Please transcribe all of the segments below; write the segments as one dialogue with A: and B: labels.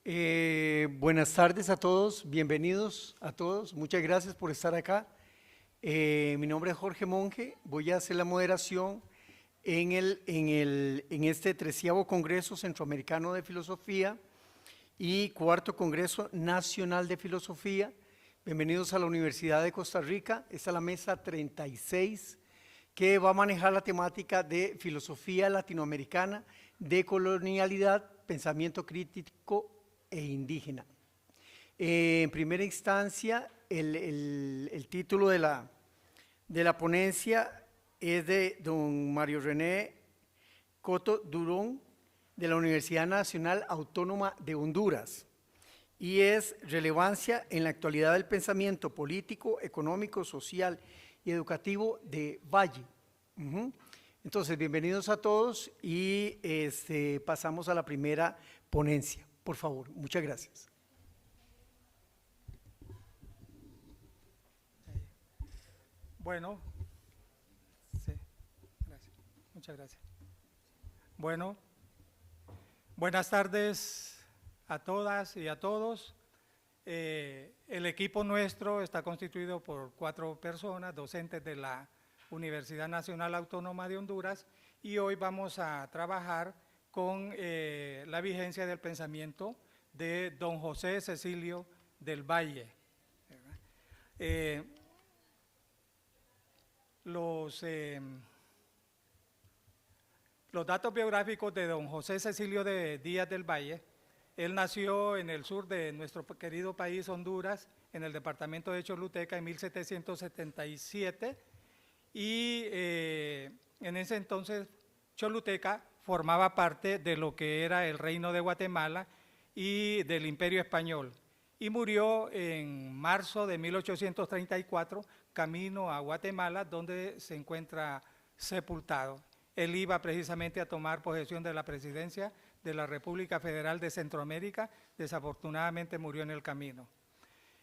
A: Buenas tardes a todos, bienvenidos a todos, muchas gracias por estar acá. Mi nombre es Jorge Monge, voy a hacer la moderación en este 13º Congreso Centroamericano de Filosofía y 4º Congreso Nacional de Filosofía. Bienvenidos a la Universidad de Costa Rica, esta es la mesa 36 que va a manejar la temática de filosofía latinoamericana, decolonialidad, pensamiento crítico e indígena. En primera instancia, el título de la ponencia es de don Mario René Coto Durón, de la Universidad Nacional Autónoma de Honduras, y es Relevancia en la actualidad del pensamiento político, económico, social y educativo de Valle. Entonces, bienvenidos a todos y pasamos a la primera ponencia. Por favor, muchas gracias.
B: Bueno, sí, gracias. Muchas gracias. Bueno, buenas tardes a todas y a todos. El equipo nuestro está constituido por 4 personas, docentes de la Universidad Nacional Autónoma de Honduras, y hoy vamos a trabajar con la vigencia del pensamiento de don José Cecilio del Valle. Los datos biográficos de don José Cecilio de Díaz del Valle. Él nació en el sur de nuestro querido país, Honduras, en el departamento de Choluteca en 1777, y en ese entonces Choluteca formaba parte de lo que era el Reino de Guatemala y del Imperio Español, y murió en marzo de 1834 camino a Guatemala, donde se encuentra sepultado. Él iba precisamente a tomar posesión de la presidencia de la República Federal de Centroamérica, desafortunadamente murió en el camino.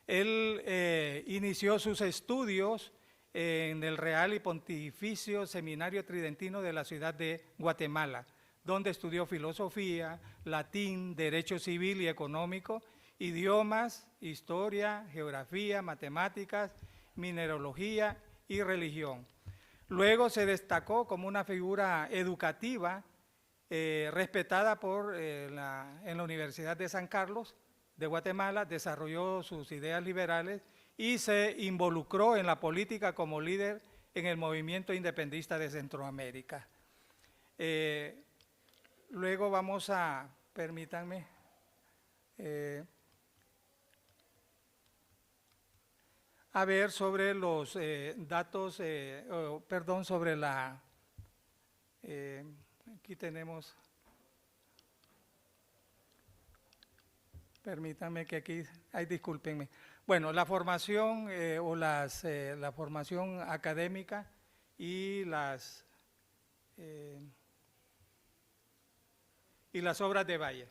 B: Él inició sus estudios en el Real y Pontificio Seminario Tridentino de la ciudad de Guatemala, donde estudió filosofía, latín, derecho civil y económico, idiomas, historia, geografía, matemáticas, mineralogía y religión. Luego se destacó como una figura educativa respetada en la Universidad de San Carlos de Guatemala, desarrolló sus ideas liberales y se involucró en la política como líder en el movimiento independentista de Centroamérica. Luego vamos a, permítanme, a ver sobre los datos, sobre la, aquí tenemos, permítanme que aquí, ay, discúlpenme. Bueno, la formación la formación académica y las obras de Valle.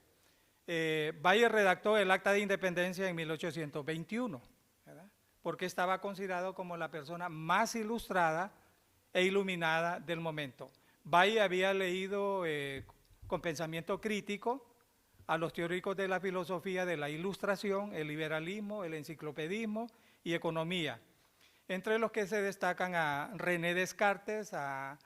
B: Valle redactó el Acta de Independencia en 1821, ¿verdad? Porque estaba considerado como la persona más ilustrada e iluminada del momento. Valle había leído con pensamiento crítico a los teóricos de la filosofía de la Ilustración, el liberalismo, el enciclopedismo y economía, entre los que se destacan a René Descartes, a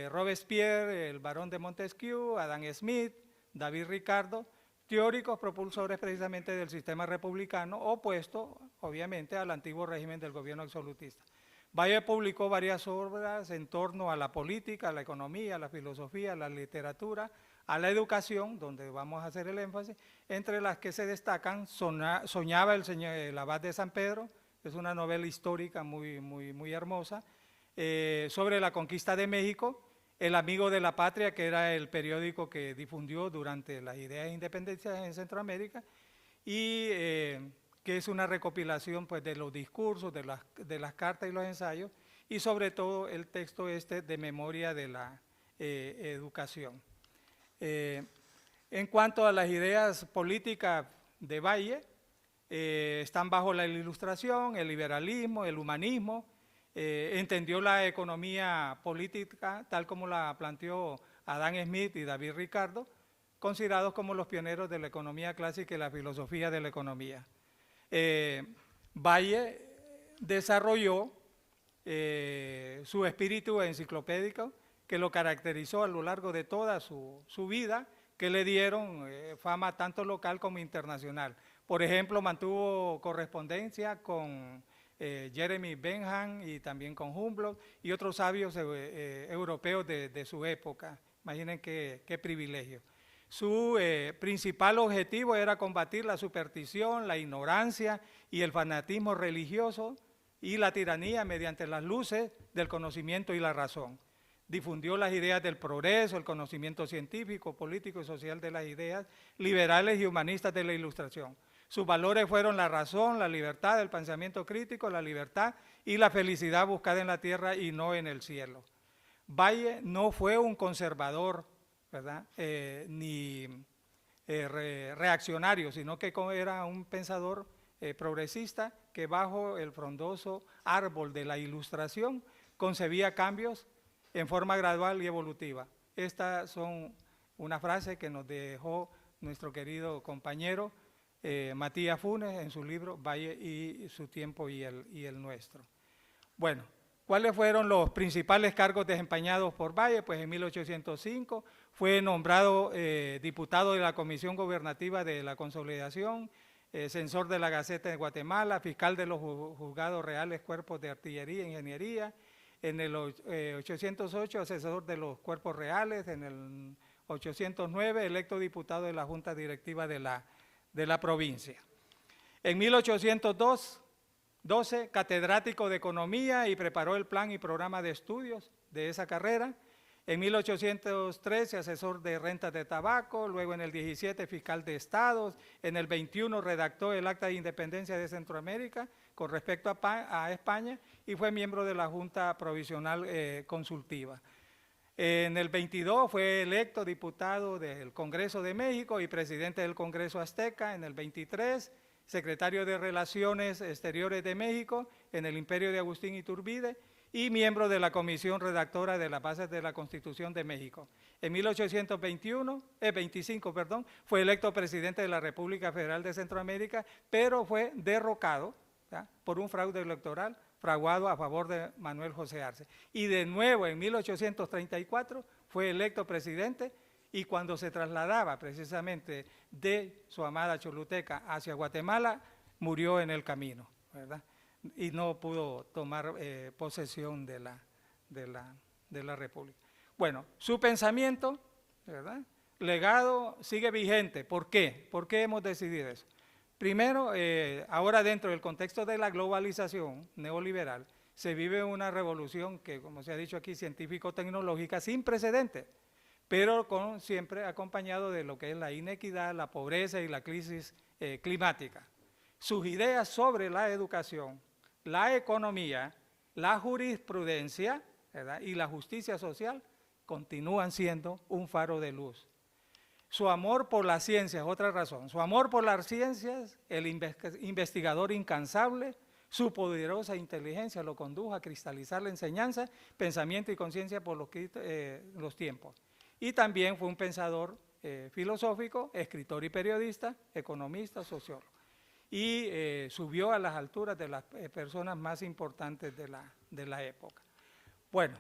B: Robespierre, el barón de Montesquieu, Adam Smith, David Ricardo, teóricos propulsores precisamente del sistema republicano, opuesto obviamente al antiguo régimen del gobierno absolutista. Valle publicó varias obras en torno a la política, a la economía, a la filosofía, a la literatura, a la educación, donde vamos a hacer el énfasis, entre las que se destacan Soñaba el abad de San Pedro, es una novela histórica muy hermosa, sobre la conquista de México, El amigo de la patria, que era el periódico que difundió durante las ideas de independencia en Centroamérica, y que es una recopilación pues, de los discursos, de las cartas y los ensayos, y sobre todo el texto de memoria de la educación. En cuanto a las ideas políticas de Valle, están bajo la Ilustración, el liberalismo, el humanismo, entendió la economía política tal como la planteó Adam Smith y David Ricardo, considerados como los pioneros de la economía clásica y la filosofía de la economía. Valle desarrolló su espíritu enciclopédico que lo caracterizó a lo largo de toda su vida, que le dieron fama tanto local como internacional. Por ejemplo, mantuvo correspondencia con Jeremy Bentham y también con Humboldt y otros sabios europeos de su época. Imaginen qué privilegio. Su principal objetivo era combatir la superstición, la ignorancia y el fanatismo religioso y la tiranía mediante las luces del conocimiento y la razón. Difundió las ideas del progreso, el conocimiento científico, político y social de las ideas liberales y humanistas de la Ilustración. Sus valores fueron la razón, la libertad, el pensamiento crítico, la libertad y la felicidad buscada en la tierra y no en el cielo. Valle no fue un conservador, ¿verdad? Ni reaccionario, sino que era un pensador progresista que bajo el frondoso árbol de la Ilustración concebía cambios en forma gradual y evolutiva. Estas son una frase que nos dejó nuestro querido compañero Matías Funes en su libro Valle y su tiempo y el nuestro. Bueno, ¿cuáles fueron los principales cargos desempeñados por Valle? Pues en 1805 fue nombrado diputado de la Comisión Gobernativa de la Consolidación, censor de la Gaceta de Guatemala, fiscal de los juzgados reales, cuerpos de artillería e ingeniería. En el 808, asesor de los cuerpos reales. En el 809, electo diputado de la Junta Directiva de la provincia. En 1812, catedrático de Economía y preparó el plan y programa de estudios de esa carrera. En 1813, asesor de rentas de tabaco, luego en el 17, fiscal de estados, en el 21 redactó el Acta de Independencia de Centroamérica con respecto a España y fue miembro de la Junta Provisional Consultiva. En el 22 fue electo diputado del Congreso de México y presidente del Congreso Azteca. En el 23, secretario de Relaciones Exteriores de México en el Imperio de Agustín Iturbide y miembro de la Comisión Redactora de las Bases de la Constitución de México. En 1825, fue electo presidente de la República Federal de Centroamérica, pero fue derrocado, ¿ya?, por un fraude electoral fraguado a favor de Manuel José Arce. Y de nuevo en 1834 fue electo presidente y cuando se trasladaba precisamente de su amada Choluteca hacia Guatemala, murió en el camino, ¿verdad? Y no pudo tomar posesión de la República. Bueno, su pensamiento, ¿verdad?, legado sigue vigente. ¿Por qué? ¿Por qué hemos decidido eso? Primero, ahora dentro del contexto de la globalización neoliberal, se vive una revolución que, como se ha dicho aquí, científico-tecnológica sin precedentes, pero siempre acompañado de lo que es la inequidad, la pobreza y la crisis climática. Sus ideas sobre la educación, la economía, la jurisprudencia, ¿verdad?, y la justicia social continúan siendo un faro de luz. Su amor por las ciencias, otra razón, su amor por las ciencias, el investigador incansable, su poderosa inteligencia lo condujo a cristalizar la enseñanza, pensamiento y conciencia por los tiempos. Y también fue un pensador filosófico, escritor y periodista, economista, sociólogo. Y subió a las alturas de las personas más importantes de la época. Bueno,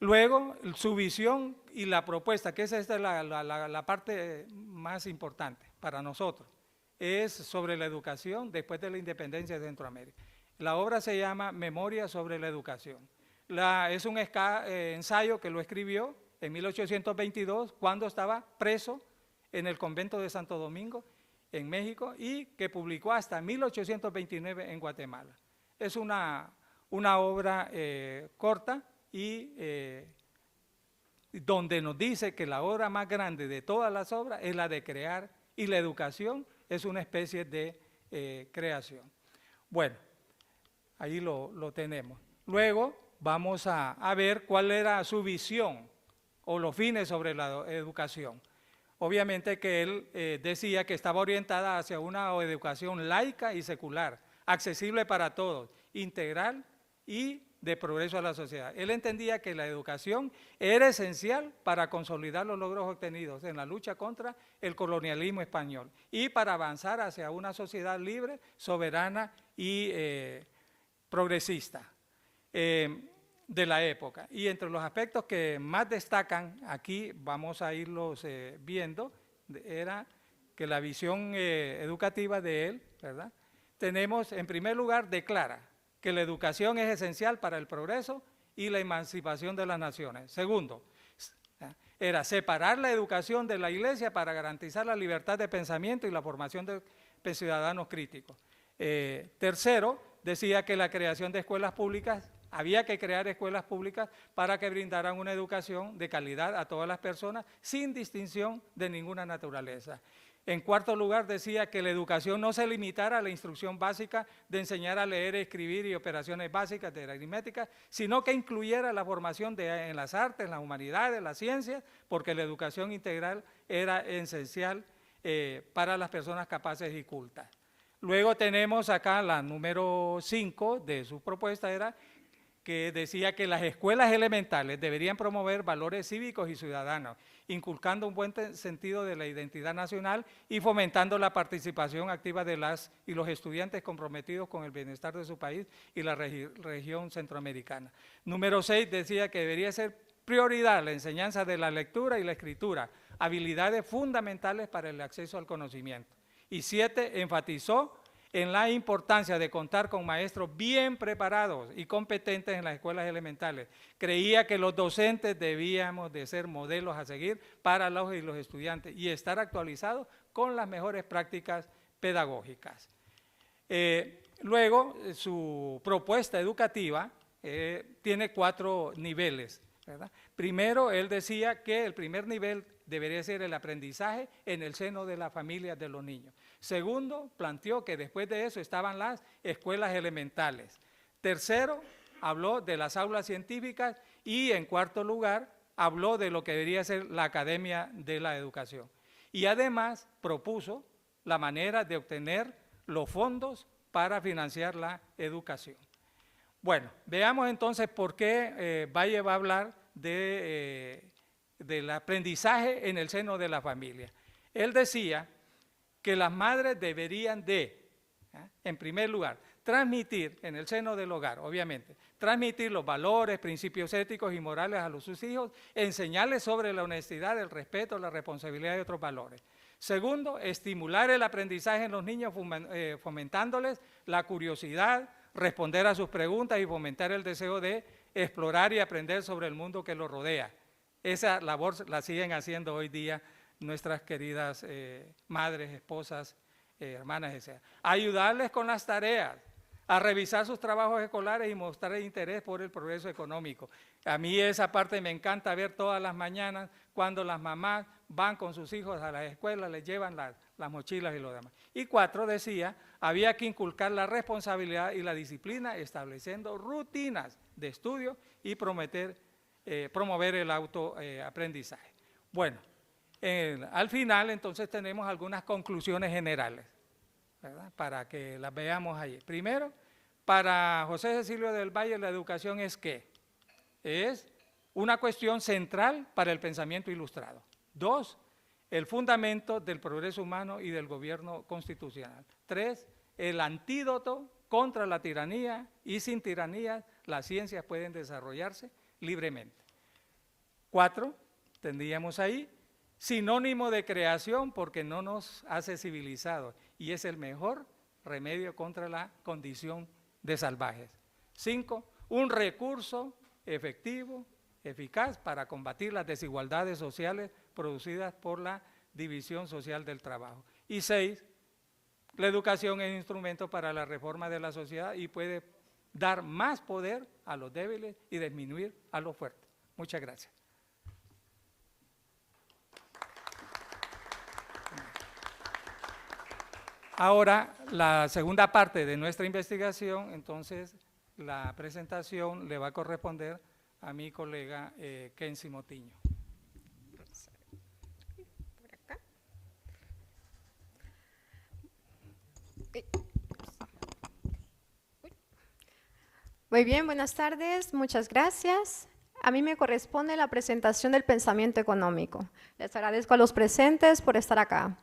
B: luego su visión y la propuesta, que esta es la parte más importante para nosotros, es sobre la educación después de la independencia de Centroamérica. La obra se llama Memoria sobre la educación. Es un ensayo que lo escribió en 1822 cuando estaba preso en el convento de Santo Domingo, en México, y que publicó hasta 1829 en Guatemala. Es una obra corta y donde nos dice que la obra más grande de todas las obras es la de crear y la educación es una especie de creación. Bueno, ahí lo tenemos. Luego vamos a ver cuál era su visión o los fines sobre la educación. Obviamente que él decía que estaba orientada hacia una educación laica y secular, accesible para todos, integral y de progreso a la sociedad. Él entendía que la educación era esencial para consolidar los logros obtenidos en la lucha contra el colonialismo español y para avanzar hacia una sociedad libre, soberana y progresista de la época. Y entre los aspectos que más destacan, aquí vamos a irlos viendo, era que la visión educativa de él, ¿verdad? Tenemos, en primer lugar, declara que la educación es esencial para el progreso y la emancipación de las naciones. Segundo, era separar la educación de la iglesia para garantizar la libertad de pensamiento y la formación de ciudadanos críticos. Tercero, decía que la creación de escuelas públicas, había que crear escuelas públicas para que brindaran una educación de calidad a todas las personas sin distinción de ninguna naturaleza. En cuarto lugar, decía que la educación no se limitara a la instrucción básica de enseñar a leer, escribir y operaciones básicas de la aritmética, sino que incluyera la formación en las artes, en las humanidades, las ciencias, porque la educación integral era esencial para las personas capaces y cultas. Luego tenemos acá la número 5 de su propuesta, era que decía que las escuelas elementales deberían promover valores cívicos y ciudadanos, inculcando un buen sentido de la identidad nacional y fomentando la participación activa de las y los estudiantes comprometidos con el bienestar de su país y la región centroamericana. Número 6 decía que debería ser prioridad la enseñanza de la lectura y la escritura, habilidades fundamentales para el acceso al conocimiento. Y 7 enfatizó en la importancia de contar con maestros bien preparados y competentes en las escuelas elementales. Creía que los docentes debíamos de ser modelos a seguir para los y los estudiantes y estar actualizados con las mejores prácticas pedagógicas. Luego, su propuesta educativa tiene 4 niveles, ¿verdad? Primero, él decía que el primer nivel debería ser el aprendizaje en el seno de la familia de los niños. Segundo, planteó que después de eso estaban las escuelas elementales. Tercero, habló de las aulas científicas y en cuarto lugar, habló de lo que debería ser la academia de la educación. Y además propuso la manera de obtener los fondos para financiar la educación. Bueno, veamos entonces por qué Valle va a hablar del aprendizaje en el seno de la familia. Él decía que las madres deberían en primer lugar, transmitir en el seno del hogar, obviamente, transmitir los valores, principios éticos y morales a sus hijos, enseñarles sobre la honestidad, el respeto, la responsabilidad y otros valores. Segundo, estimular el aprendizaje en los niños fomentándoles la curiosidad, responder a sus preguntas y fomentar el deseo de explorar y aprender sobre el mundo que los rodea. Esa labor la siguen haciendo hoy día nuestras queridas madres, esposas, hermanas, etc. Ayudarles con las tareas, a revisar sus trabajos escolares y mostrar interés por el progreso económico. A mí esa parte me encanta ver todas las mañanas cuando las mamás van con sus hijos a la escuela, les llevan las mochilas y lo demás. Y 4, decía, había que inculcar la responsabilidad y la disciplina estableciendo rutinas de estudio y promover el autoaprendizaje. Bueno, al final entonces tenemos algunas conclusiones generales, ¿verdad? Para que las veamos ahí. Primero, para José Cecilio del Valle la educación es ¿qué? Es una cuestión central para el pensamiento ilustrado. 2, el fundamento del progreso humano y del gobierno constitucional. 3, el antídoto contra la tiranía y sin tiranía las ciencias pueden desarrollarse libremente. 4, tendríamos ahí, sinónimo de creación porque no nos hace civilizados y es el mejor remedio contra la condición de salvajes. 5, un recurso efectivo, eficaz para combatir las desigualdades sociales producidas por la división social del trabajo. Y 6, la educación es instrumento para la reforma de la sociedad y puede dar más poder a los débiles y disminuir a los fuertes. Muchas gracias. Ahora, la segunda parte de nuestra investigación, entonces, la presentación le va a corresponder a mi colega Kensi Motiño.
C: Por acá. Muy bien, buenas tardes, muchas gracias. A mí me corresponde la presentación del pensamiento económico. Les agradezco a los presentes por estar acá.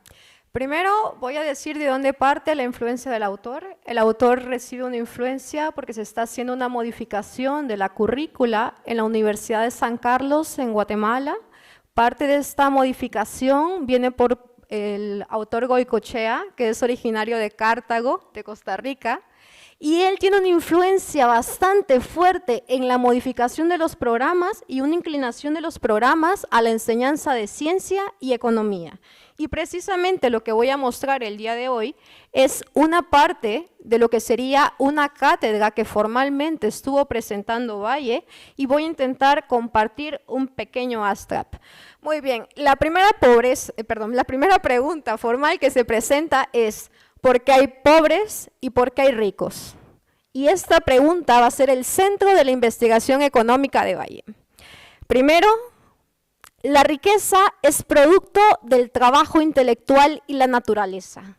C: Primero voy a decir de dónde parte la influencia del autor. El autor recibe una influencia porque se está haciendo una modificación de la currícula en la Universidad de San Carlos en Guatemala. Parte de esta modificación viene por el autor Goicoechea, que es originario de Cartago, de Costa Rica, y él tiene una influencia bastante fuerte en la modificación de los programas y una inclinación de los programas a la enseñanza de ciencia y economía. Y precisamente lo que voy a mostrar el día de hoy es una parte de lo que sería una cátedra que formalmente estuvo presentando Valle, y voy a intentar compartir un pequeño abstract. Muy bien, la primera pregunta formal que se presenta es: ¿por qué hay pobres y por qué hay ricos? Y esta pregunta va a ser el centro de la investigación económica de Valle. Primero, la riqueza es producto del trabajo intelectual y la naturaleza.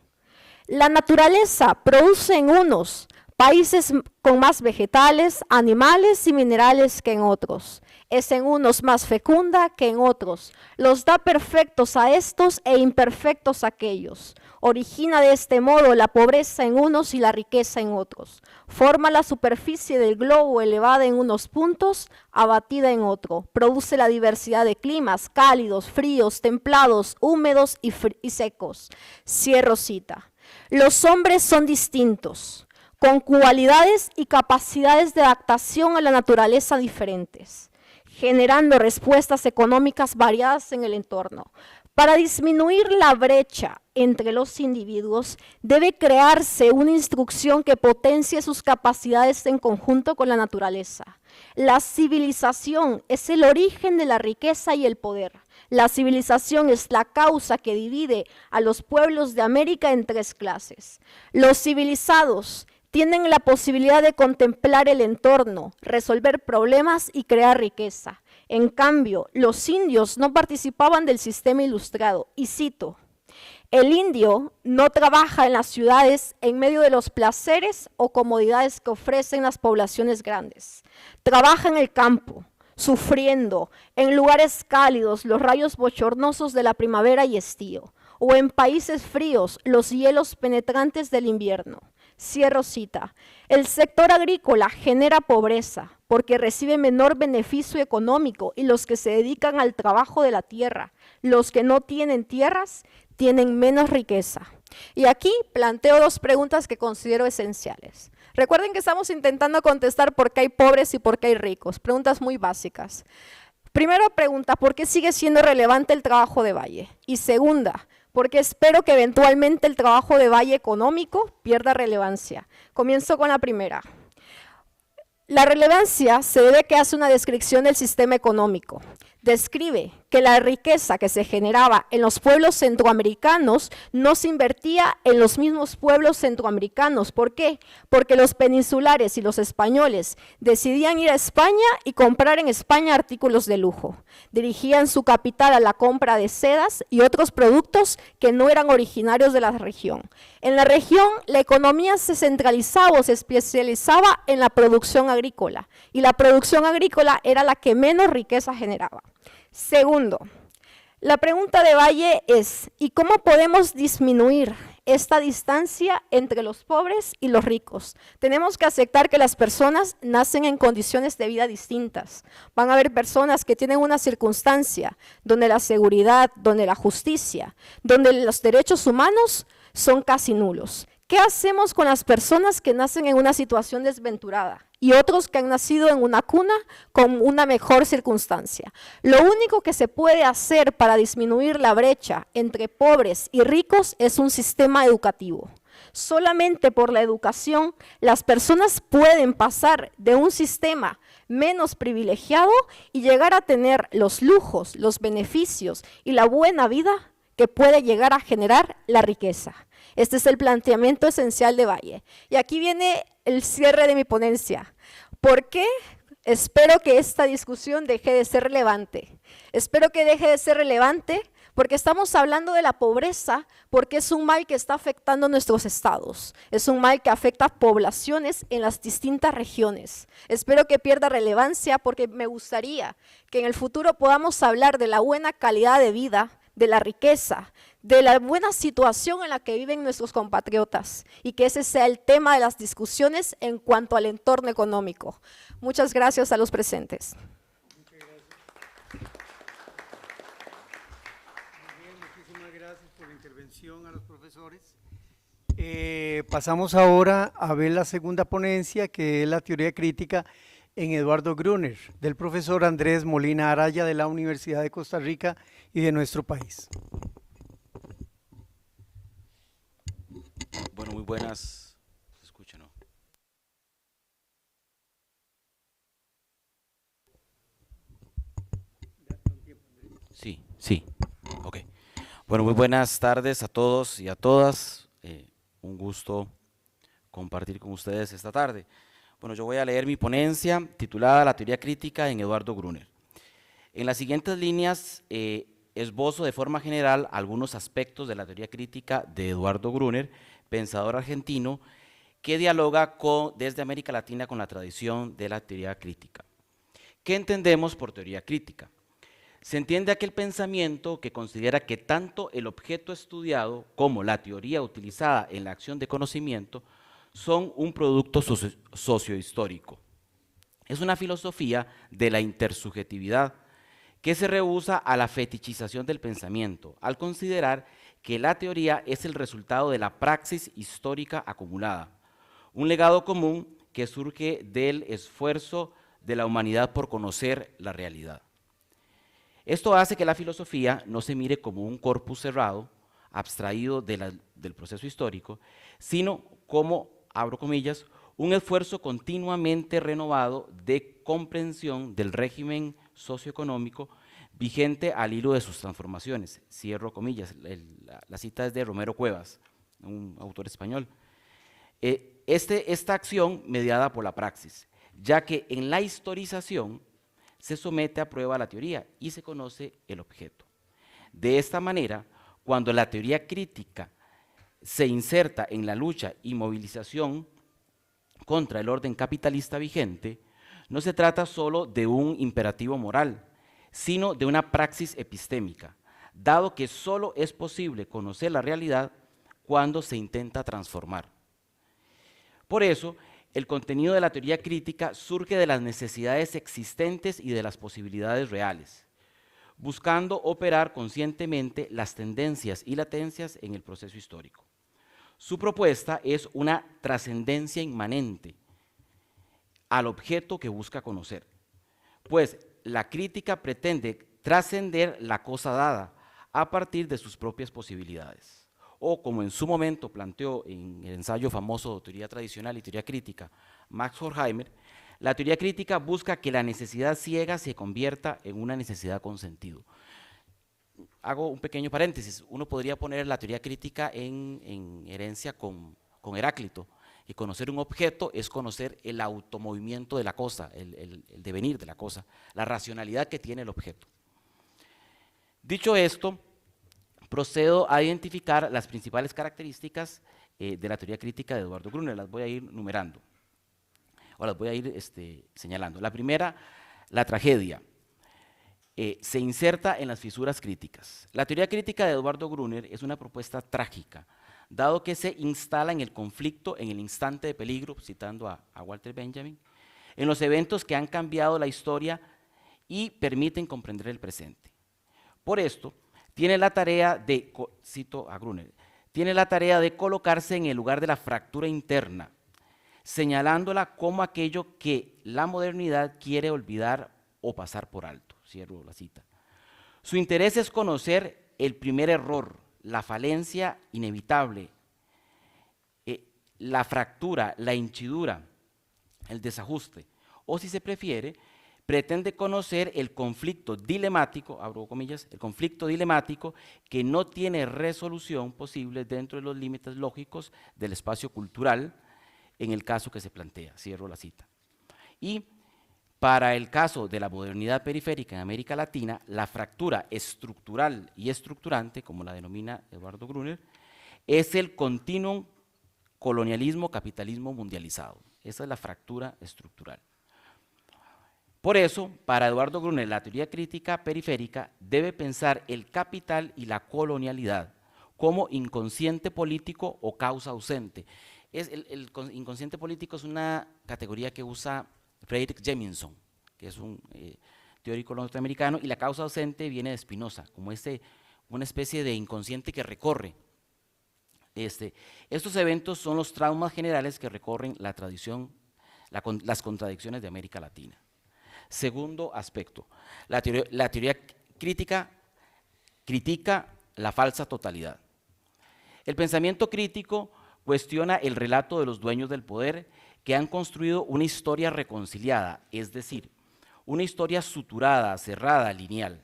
C: La naturaleza produce en unos países con más vegetales, animales y minerales que en otros. Es en unos más fecunda que en otros. Los da perfectos a estos e imperfectos a aquellos. Origina de este modo la pobreza en unos y la riqueza en otros. Forma la superficie del globo elevada en unos puntos, abatida en otro. Produce la diversidad de climas, cálidos, fríos, templados, húmedos y secos. Cierro cita. Los hombres son distintos, con cualidades y capacidades de adaptación a la naturaleza diferentes, generando respuestas económicas variadas en el entorno. Para disminuir la brecha entre los individuos, debe crearse una instrucción que potencie sus capacidades en conjunto con la naturaleza. La civilización es el origen de la riqueza y el poder. La civilización es la causa que divide a los pueblos de América en tres clases. Los civilizados tienen la posibilidad de contemplar el entorno, resolver problemas y crear riqueza. En cambio, los indios no participaban del sistema ilustrado. Y cito: el indio no trabaja en las ciudades en medio de los placeres o comodidades que ofrecen las poblaciones grandes. Trabaja en el campo, sufriendo, en lugares cálidos, los rayos bochornosos de la primavera y estío, o en países fríos, los hielos penetrantes del invierno. Cierro cita. El sector agrícola genera pobreza porque recibe menor beneficio económico y los que se dedican al trabajo de la tierra. Los que no tienen tierras tienen menos riqueza. Y aquí planteo dos preguntas que considero esenciales. Recuerden que estamos intentando contestar por qué hay pobres y por qué hay ricos. Preguntas muy básicas. Primera pregunta, ¿por qué sigue siendo relevante el trabajo de Valle? Y segunda, porque espero que eventualmente el trabajo de Valle económico pierda relevancia. Comienzo con la primera. La relevancia se debe a que hace una descripción del sistema económico. Describe que la riqueza que se generaba en los pueblos centroamericanos no se invertía en los mismos pueblos centroamericanos. ¿Por qué? Porque los peninsulares y los españoles decidían ir a España y comprar en España artículos de lujo. Dirigían su capital a la compra de sedas y otros productos que no eran originarios de la región. En la región, la economía se centralizaba o se especializaba en la producción agrícola, y la producción agrícola era la que menos riqueza generaba. Segundo, la pregunta de Valle es: ¿y cómo podemos disminuir esta distancia entre los pobres y los ricos? Tenemos que aceptar que las personas nacen en condiciones de vida distintas. Van a haber personas que tienen una circunstancia donde la seguridad, donde la justicia, donde los derechos humanos son casi nulos. ¿Qué hacemos con las personas que nacen en una situación desventurada y otros que han nacido en una cuna con una mejor circunstancia? Lo único que se puede hacer para disminuir la brecha entre pobres y ricos es un sistema educativo. Solamente por la educación las personas pueden pasar de un sistema menos privilegiado y llegar a tener los lujos, los beneficios y la buena vida que puede llegar a generar la riqueza. Este es el planteamiento esencial de Valle. Y aquí viene el cierre de mi ponencia. ¿Por qué? Espero que esta discusión deje de ser relevante. Espero que deje de ser relevante porque estamos hablando de la pobreza, porque es un mal que está afectando nuestros estados, es un mal que afecta a poblaciones en las distintas regiones. Espero que pierda relevancia porque me gustaría que en el futuro podamos hablar de la buena calidad de vida, de la riqueza, de la buena situación en la que viven nuestros compatriotas y que ese sea el tema de las discusiones en cuanto al entorno económico. Muchas gracias a los presentes.
A: Muchísimas gracias por la intervención a los profesores. Pasamos ahora a ver la segunda ponencia, que es la teoría crítica en Eduardo Gruner, del profesor Andrés Molina Araya de la Universidad de Costa Rica y de nuestro país.
D: Bueno, muy buenas. ¿Se escucha, no? Sí, sí. Ok. Bueno, muy buenas tardes a todos y a todas. Un gusto compartir con ustedes esta tarde. Bueno, yo voy a leer mi ponencia titulada La teoría crítica en Eduardo Gruner. En las siguientes líneas esbozo de forma general algunos aspectos de la teoría crítica de Eduardo Gruner, pensador argentino, que dialoga desde América Latina con la tradición de la teoría crítica. ¿Qué entendemos por teoría crítica? Se entiende aquel pensamiento que considera que tanto el objeto estudiado como la teoría utilizada en la acción de conocimiento son un producto sociohistórico. Es una filosofía de la intersubjetividad que se rehúsa a la fetichización del pensamiento, al considerar que la teoría es el resultado de la praxis histórica acumulada, un legado común que surge del esfuerzo de la humanidad por conocer la realidad. Esto hace que la filosofía no se mire como un corpus cerrado, abstraído del proceso histórico, sino como, abro comillas, un esfuerzo continuamente renovado de comprensión del régimen socioeconómico vigente al hilo de sus transformaciones. Cierro comillas, la cita es de Romero Cuevas, un autor español. Esta acción mediada por la praxis, ya que en la historización se somete a prueba la teoría y se conoce el objeto. De esta manera, cuando la teoría crítica se inserta en la lucha y movilización contra el orden capitalista vigente, no se trata solo de un imperativo moral, sino de una praxis epistémica, dado que solo es posible conocer la realidad cuando se intenta transformar. Por eso, el contenido de la teoría crítica surge de las necesidades existentes y de las posibilidades reales, buscando operar conscientemente las tendencias y latencias en el proceso histórico. Su propuesta es una trascendencia inmanente al objeto que busca conocer, pues la crítica pretende trascender la cosa dada a partir de sus propias posibilidades. O como en su momento planteó en el ensayo famoso Teoría Tradicional y Teoría Crítica, Max Horkheimer, la teoría crítica busca que la necesidad ciega se convierta en una necesidad con sentido. Hago un pequeño paréntesis, uno podría poner la teoría crítica en herencia con Heráclito, y conocer un objeto es conocer el automovimiento de la cosa, el devenir de la cosa, la racionalidad que tiene el objeto. Dicho esto, procedo a identificar las principales características de la teoría crítica de Eduardo Gruner, las voy a ir numerando, o las voy a ir señalando. La primera, la tragedia. Se inserta en las fisuras críticas. La teoría crítica de Eduardo Gruner es una propuesta trágica, dado que se instala en el conflicto, en el instante de peligro, citando a Walter Benjamin, en los eventos que han cambiado la historia y permiten comprender el presente. Por esto, tiene la tarea de, cito a Gruner, tiene la tarea de colocarse en el lugar de la fractura interna, señalándola como aquello que la modernidad quiere olvidar o pasar por alto. Cierro la cita. Su interés es conocer el primer error, la falencia inevitable, la fractura, la henchidura, el desajuste, o si se prefiere, pretende conocer el conflicto dilemático, abro comillas, el conflicto dilemático que no tiene resolución posible dentro de los límites lógicos del espacio cultural, en el caso que se plantea, cierro la cita. Y Para el caso de la modernidad periférica en América Latina, la fractura estructural y estructurante, como la denomina Eduardo Gruner, es el continuum colonialismo-capitalismo mundializado. Esa es la fractura estructural. Por eso, para Eduardo Gruner, la teoría crítica periférica debe pensar el capital y la colonialidad como inconsciente político o causa ausente. El inconsciente político es una categoría que usa Frederick Jameson, que es un teórico norteamericano, y la causa ausente viene de Spinoza, como una especie de inconsciente que recorre. Estos eventos son los traumas generales que recorren la tradición, las contradicciones de América Latina. Segundo aspecto, la teoría crítica critica la falsa totalidad. El pensamiento crítico cuestiona el relato de los dueños del poder que han construido una historia reconciliada, es decir, una historia suturada, cerrada, lineal,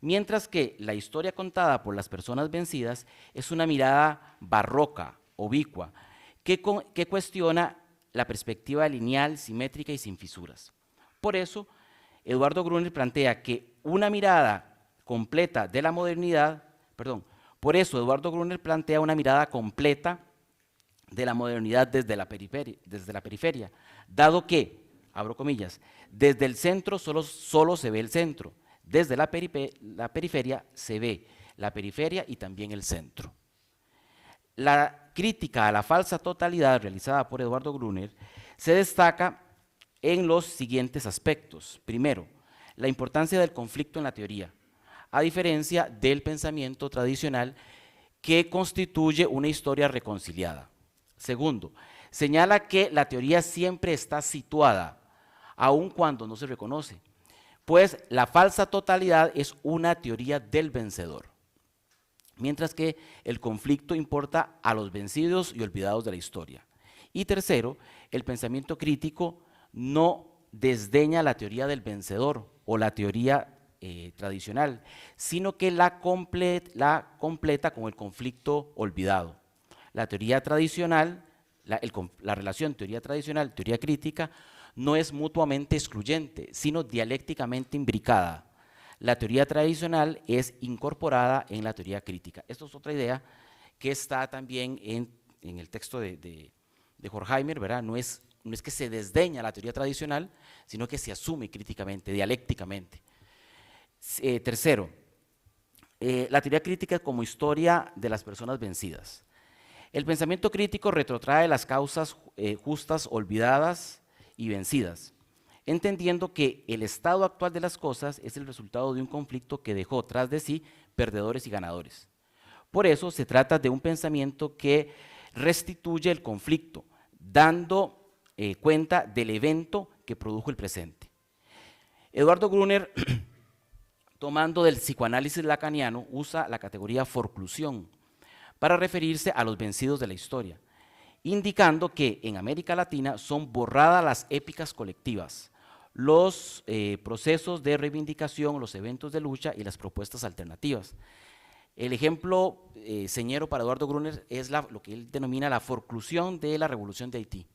D: mientras que la historia contada por las personas vencidas es una mirada barroca, ubicua, que cuestiona la perspectiva lineal, simétrica y sin fisuras. Por eso, Eduardo Gruner plantea que una mirada completa de la modernidad, por eso Eduardo Gruner plantea una mirada completa de la modernidad desde la periferia, dado que, abro comillas, desde el centro solo se ve el centro, desde la periferia se ve la periferia y también el centro. La crítica a la falsa totalidad realizada por Eduardo Gruner se destaca en los siguientes aspectos. Primero, la importancia del conflicto en la teoría, a diferencia del pensamiento tradicional que constituye una historia reconciliada. Segundo, señala que la teoría siempre está situada, aun cuando no se reconoce, pues la falsa totalidad es una teoría del vencedor, mientras que el conflicto importa a los vencidos y olvidados de la historia. Y tercero, el pensamiento crítico no desdeña la teoría del vencedor o la teoría tradicional, sino que la completa con el conflicto olvidado. La teoría tradicional, la relación teoría tradicional, teoría crítica, no es mutuamente excluyente, sino dialécticamente imbricada. La teoría tradicional es incorporada en la teoría crítica. Esto es otra idea que está también en el texto de Horkheimer, ¿verdad? No es que se desdeña la teoría tradicional, sino que se asume críticamente, dialécticamente. Tercero, la teoría crítica como historia de las personas vencidas. El pensamiento crítico retrotrae las causas justas olvidadas y vencidas, entendiendo que el estado actual de las cosas es el resultado de un conflicto que dejó tras de sí perdedores y ganadores. Por eso se trata de un pensamiento que restituye el conflicto, dando cuenta del evento que produjo el presente. Eduardo Gruner, tomando del psicoanálisis lacaniano, usa la categoría forclusión para referirse a los vencidos de la historia, indicando que en América Latina son borradas las épicas colectivas, los procesos de reivindicación, los eventos de lucha y las propuestas alternativas. El ejemplo señero para Eduardo Gruner es lo que él denomina la forclusión de la Revolución de Haití,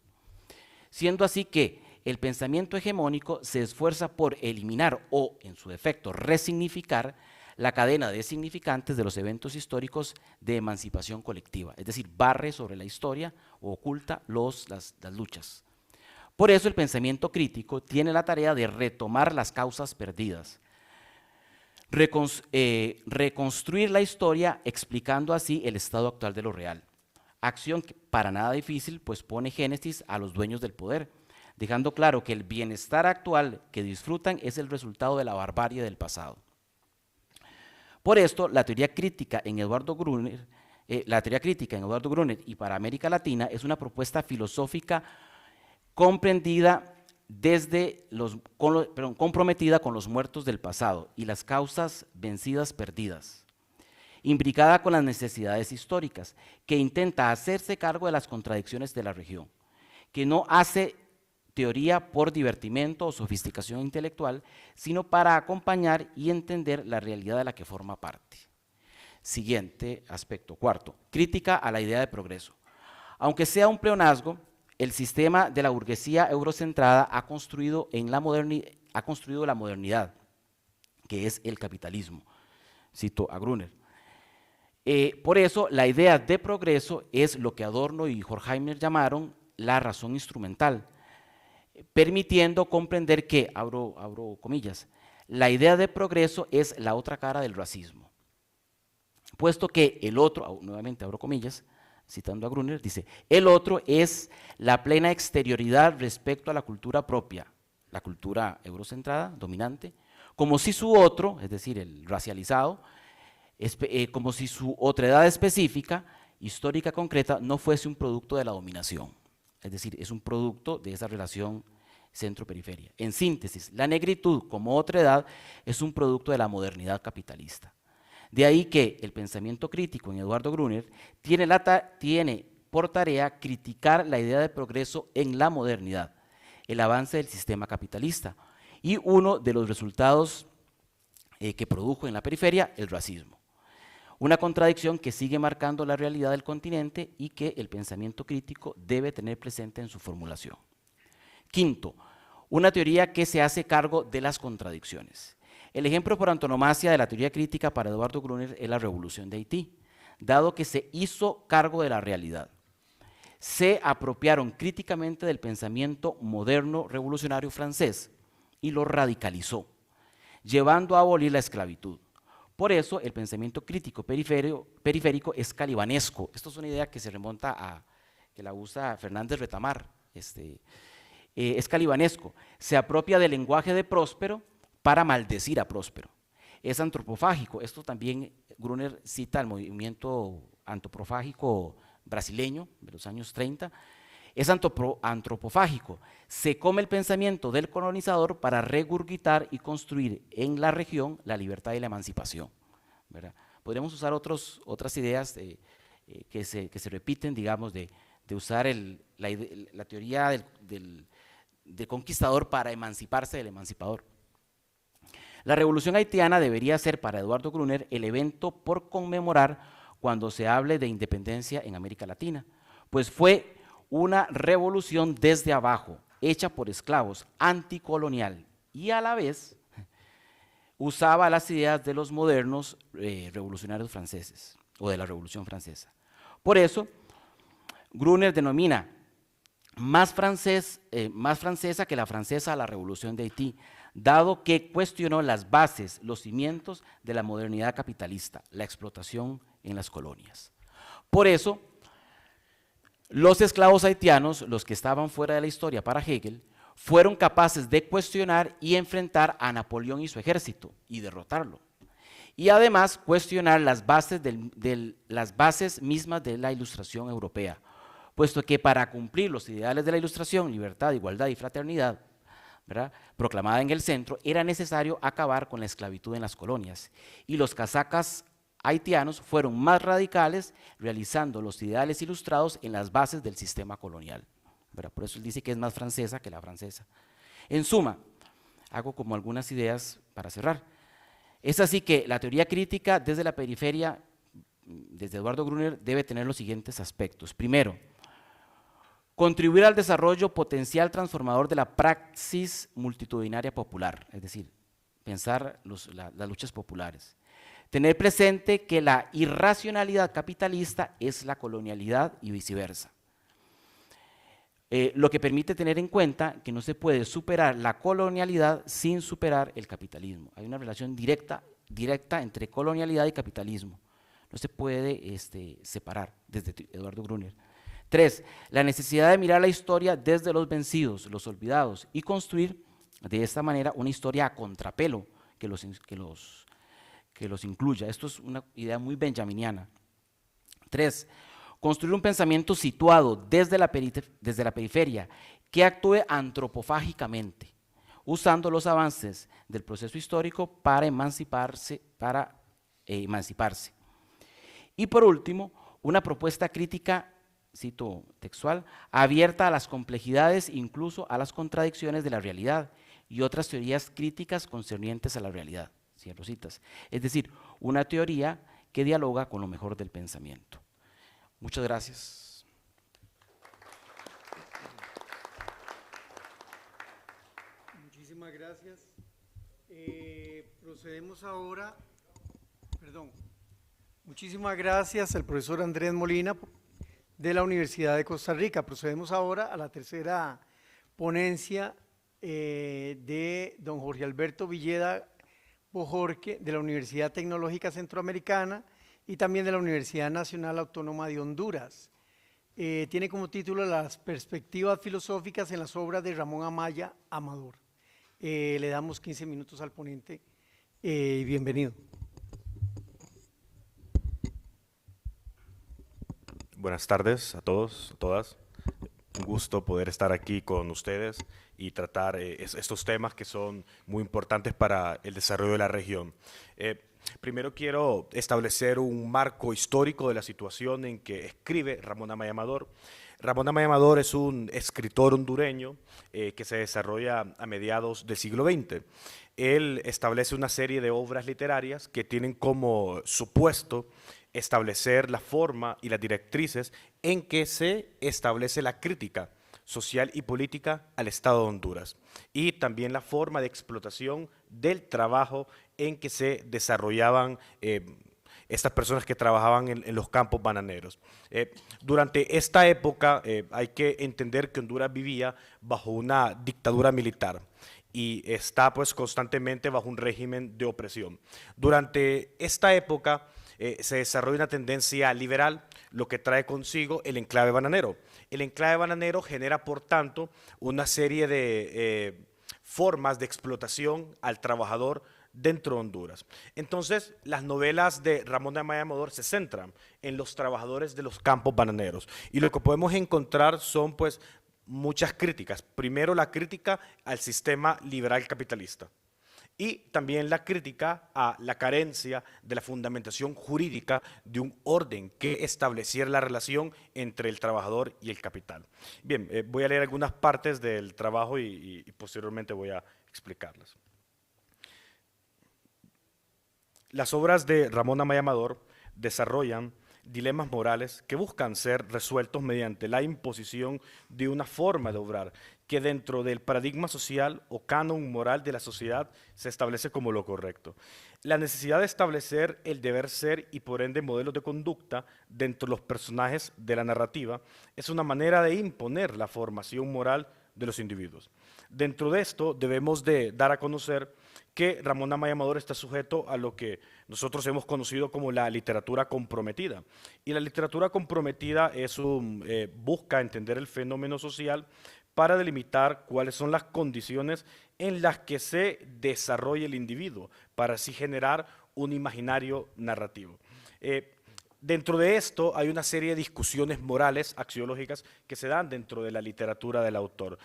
D: siendo así que el pensamiento hegemónico se esfuerza por eliminar o, en su defecto, resignificar la cadena de significantes de los eventos históricos de emancipación colectiva, es decir, barre sobre la historia o oculta las luchas. Por eso el pensamiento crítico tiene la tarea de retomar las causas perdidas, reconstruir la historia explicando así el estado actual de lo real, acción que para nada difícil pues pone génesis a los dueños del poder, dejando claro que el bienestar actual que disfrutan es el resultado de la barbarie del pasado. Por esto, la teoría crítica en Eduardo Gruner y para América Latina es una propuesta filosófica comprendida comprometida con los muertos del pasado y las causas vencidas perdidas, imbricada con las necesidades históricas, que intenta hacerse cargo de las contradicciones de la región, que no hace teoría por divertimento o sofisticación intelectual, sino para acompañar y entender la realidad de la que forma parte. Siguiente aspecto, cuarto, crítica a la idea de progreso. Aunque sea un pleonasmo, el sistema de la burguesía eurocentrada ha construido la modernidad, que es el capitalismo. Cito a Gruner. Por eso, la idea de progreso es lo que Adorno y Horkheimer llamaron la razón instrumental, permitiendo comprender que, abro comillas, la idea de progreso es la otra cara del racismo, puesto que el otro, nuevamente abro comillas, citando a Gruner, dice, el otro es la plena exterioridad respecto a la cultura propia, la cultura eurocentrada, dominante, como si su otro, es decir, el racializado, como si su otredad específica, histórica concreta, no fuese un producto de la dominación, es decir, es un producto de esa relación centro-periferia. En síntesis, la negritud como otredad es un producto de la modernidad capitalista. De ahí que el pensamiento crítico en Eduardo Gruner tiene por tarea criticar la idea de progreso en la modernidad, el avance del sistema capitalista, y uno de los resultados que produjo en la periferia, el racismo. Una contradicción que sigue marcando la realidad del continente y que el pensamiento crítico debe tener presente en su formulación. Quinto, una teoría que se hace cargo de las contradicciones. El ejemplo por antonomasia de la teoría crítica para Eduardo Gruner es la Revolución de Haití, dado que se hizo cargo de la realidad. Se apropiaron críticamente del pensamiento moderno revolucionario francés y lo radicalizó, llevando a abolir la esclavitud. Por eso el pensamiento crítico periférico es calibanesco. Esto es una idea que se remonta a, que la usa Fernández Retamar, es calibanesco. Se apropia del lenguaje de Próspero para maldecir a Próspero. Es antropofágico. Esto también Gruner cita al movimiento antropofágico brasileño de los años 30. Es antropofágico. Se come el pensamiento del colonizador para regurgitar y construir en la región la libertad y la emancipación, ¿verdad? Podríamos usar otras ideas que se repiten, digamos, de usar la teoría del conquistador para emanciparse del emancipador. La revolución haitiana debería ser para Eduardo Gruner el evento por conmemorar cuando se hable de independencia en América Latina, pues fue una revolución desde abajo, hecha por esclavos, anticolonial, y a la vez usaba las ideas de los modernos revolucionarios franceses, o de la Revolución Francesa. Por eso, Gruner denomina más francesa que la francesa a la Revolución de Haití, dado que cuestionó las bases, los cimientos de la modernidad capitalista, la explotación en las colonias. Por eso, los esclavos haitianos, los que estaban fuera de la historia para Hegel, fueron capaces de cuestionar y enfrentar a Napoleón y su ejército y derrotarlo. Y además cuestionar las bases mismas de la Ilustración europea, puesto que para cumplir los ideales de la Ilustración, libertad, igualdad y fraternidad, ¿verdad?, proclamada en el centro, era necesario acabar con la esclavitud en las colonias. Y los casacas haitianos fueron más radicales, realizando los ideales ilustrados en las bases del sistema colonial, ¿verdad? Por eso él dice que es más francesa que la francesa. En suma, hago como algunas ideas para cerrar. Es así que la teoría crítica desde la periferia, desde Eduardo Gruner, debe tener los siguientes aspectos. Primero, contribuir al desarrollo potencial transformador de la praxis multitudinaria popular, es decir, pensar las luchas populares. Tener presente que la irracionalidad capitalista es la colonialidad y viceversa. Lo que permite tener en cuenta que no se puede superar la colonialidad sin superar el capitalismo. Hay una relación directa entre colonialidad y capitalismo. No se puede separar desde Eduardo Gruner. 3. La necesidad de mirar la historia desde los vencidos, los olvidados, y construir de esta manera una historia a contrapelo que los incluya. Esto es una idea muy benjaminiana. 3. Construir un pensamiento situado desde la periferia que actúe antropofágicamente, usando los avances del proceso histórico para emanciparse. Y por último, una propuesta crítica, cito textual, abierta a las complejidades, incluso a las contradicciones de la realidad y otras teorías críticas concernientes a la realidad. Cierro citas. Es decir, una teoría que dialoga con lo mejor del pensamiento. Muchas gracias.
A: Muchísimas gracias. Procedemos ahora, perdón, muchísimas gracias al profesor Andrés Molina de la Universidad de Costa Rica. Procedemos ahora a la tercera ponencia de don Jorge Alberto Villeda Bojorque de la Universidad Tecnológica Centroamericana y también de la Universidad Nacional Autónoma de Honduras. Tiene como título Las perspectivas filosóficas en las obras de Ramón Amaya Amador. Le damos 15 minutos al ponente. Bienvenido.
E: Buenas tardes a todos, a todas. Un gusto poder estar aquí con ustedes y tratar estos temas que son muy importantes para el desarrollo de la región. Primero quiero establecer un marco histórico de la situación en que escribe Ramón Amaya Amador. Ramón Amaya Amador es un escritor hondureño que se desarrolla a mediados del siglo XX. Él establece una serie de obras literarias que tienen como supuesto establecer la forma y las directrices en que se establece la crítica social y política al Estado de Honduras y también la forma de explotación del trabajo en que se desarrollaban estas personas que trabajaban en los campos bananeros. Durante esta época hay que entender que Honduras vivía bajo una dictadura militar y está pues constantemente bajo un régimen de opresión. Durante esta época se desarrolla una tendencia liberal, lo que trae consigo el enclave bananero. El enclave bananero genera, por tanto, una serie de formas de explotación al trabajador dentro de Honduras. Entonces, las novelas de Ramón Amaya Amador se centran en los trabajadores de los campos bananeros. Y lo que podemos encontrar son, pues, muchas críticas. Primero, la crítica al sistema liberal capitalista. Y también la crítica a la carencia de la fundamentación jurídica de un orden que estableciera la relación entre el trabajador y el capital. Bien, voy a leer algunas partes del trabajo y posteriormente voy a explicarlas. Las obras de Ramón Amaya Amador desarrollan dilemas morales que buscan ser resueltos mediante la imposición de una forma de obrar que dentro del paradigma social o canon moral de la sociedad se establece como lo correcto. La necesidad de establecer el deber ser y por ende modelos de conducta dentro de los personajes de la narrativa es una manera de imponer la formación moral de los individuos. Dentro de esto debemos de dar a conocer que Ramón Amaya Amador está sujeto a lo que nosotros hemos conocido como la literatura comprometida. Y la literatura comprometida busca entender el fenómeno social para delimitar cuáles son las condiciones en las que se desarrolla el individuo, para así generar un imaginario narrativo. Dentro de esto hay una serie de discusiones morales, axiológicas, que se dan dentro de la literatura del autor.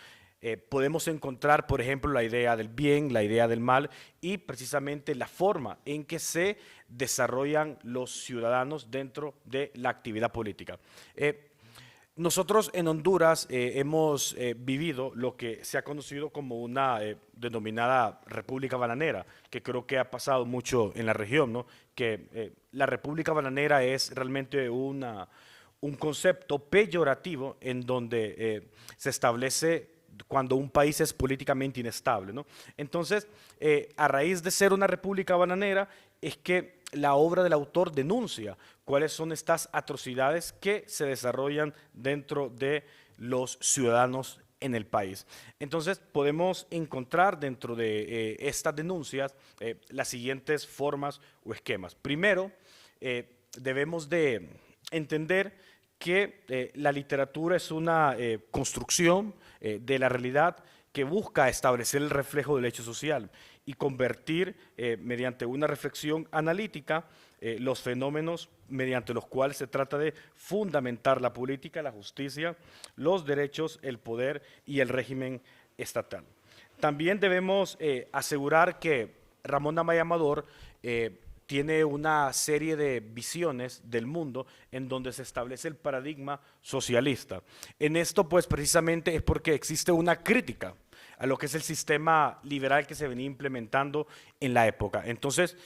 E: Podemos encontrar, por ejemplo, la idea del bien, la idea del mal y precisamente la forma en que se desarrollan los ciudadanos dentro de la actividad política. Nosotros en Honduras hemos vivido lo que se ha conocido como una denominada República Bananera, que creo que ha pasado mucho en la región, ¿no? Que la República Bananera es realmente un concepto peyorativo en donde se establece cuando un país es políticamente inestable, ¿no? Entonces, a raíz de ser una república bananera, es que la obra del autor denuncia cuáles son estas atrocidades que se desarrollan dentro de los ciudadanos en el país. Entonces, podemos encontrar dentro de estas denuncias las siguientes formas o esquemas. Primero, debemos de entender que la literatura es una construcción de la realidad que busca establecer el reflejo del hecho social y convertir mediante una reflexión analítica los fenómenos mediante los cuales se trata de fundamentar la política, la justicia, los derechos, el poder y el régimen estatal. También debemos asegurar que Ramón Amaya Amador tiene una serie de visiones del mundo en donde se establece el paradigma socialista. En esto, pues, precisamente es porque existe una crítica a lo que es el sistema liberal que se venía implementando en la época. Entonces,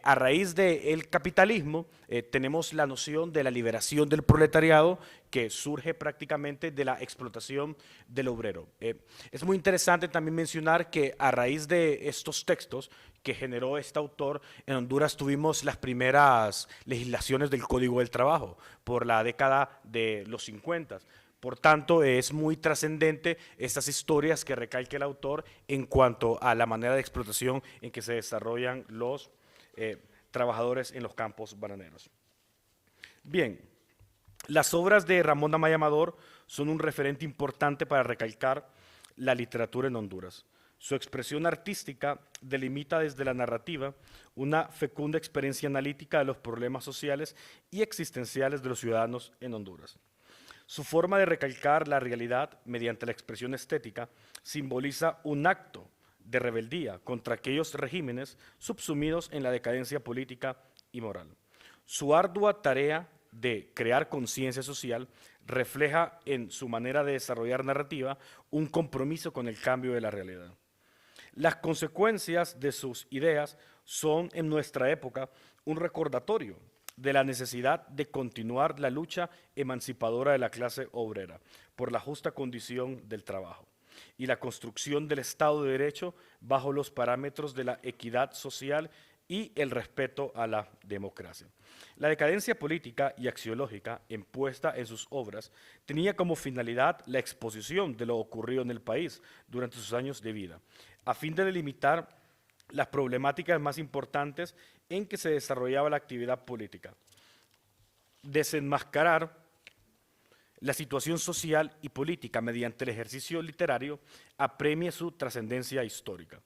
E: a raíz del capitalismo, tenemos la noción de la liberación del proletariado que surge prácticamente de la explotación del obrero. Es muy interesante también mencionar que a raíz de estos textos que generó este autor, en Honduras tuvimos las primeras legislaciones del Código del Trabajo por la década de los 50. Por tanto, es muy trascendente estas historias que recalca el autor en cuanto a la manera de explotación en que se desarrollan los trabajadores en los campos bananeros. Bien, las obras de Ramón Amaya Amador son un referente importante para recalcar la literatura en Honduras. Su expresión artística delimita desde la narrativa una fecunda experiencia analítica de los problemas sociales y existenciales de los ciudadanos en Honduras. Su forma de recalcar la realidad mediante la expresión estética simboliza un acto de rebeldía contra aquellos regímenes subsumidos en la decadencia política y moral. Su ardua tarea de crear conciencia social refleja en su manera de desarrollar narrativa un compromiso con el cambio de la realidad. Las consecuencias de sus ideas son en nuestra época un recordatorio de la necesidad de continuar la lucha emancipadora de la clase obrera por la justa condición del trabajo y la construcción del Estado de Derecho bajo los parámetros de la equidad social y el respeto a la democracia. La decadencia política y axiológica impuesta en sus obras tenía como finalidad la exposición de lo ocurrido en el país durante sus años de vida, a fin de delimitar las problemáticas más importantes en que se desarrollaba la actividad política, desenmascarar la situación social y política mediante el ejercicio literario apremia su trascendencia histórica.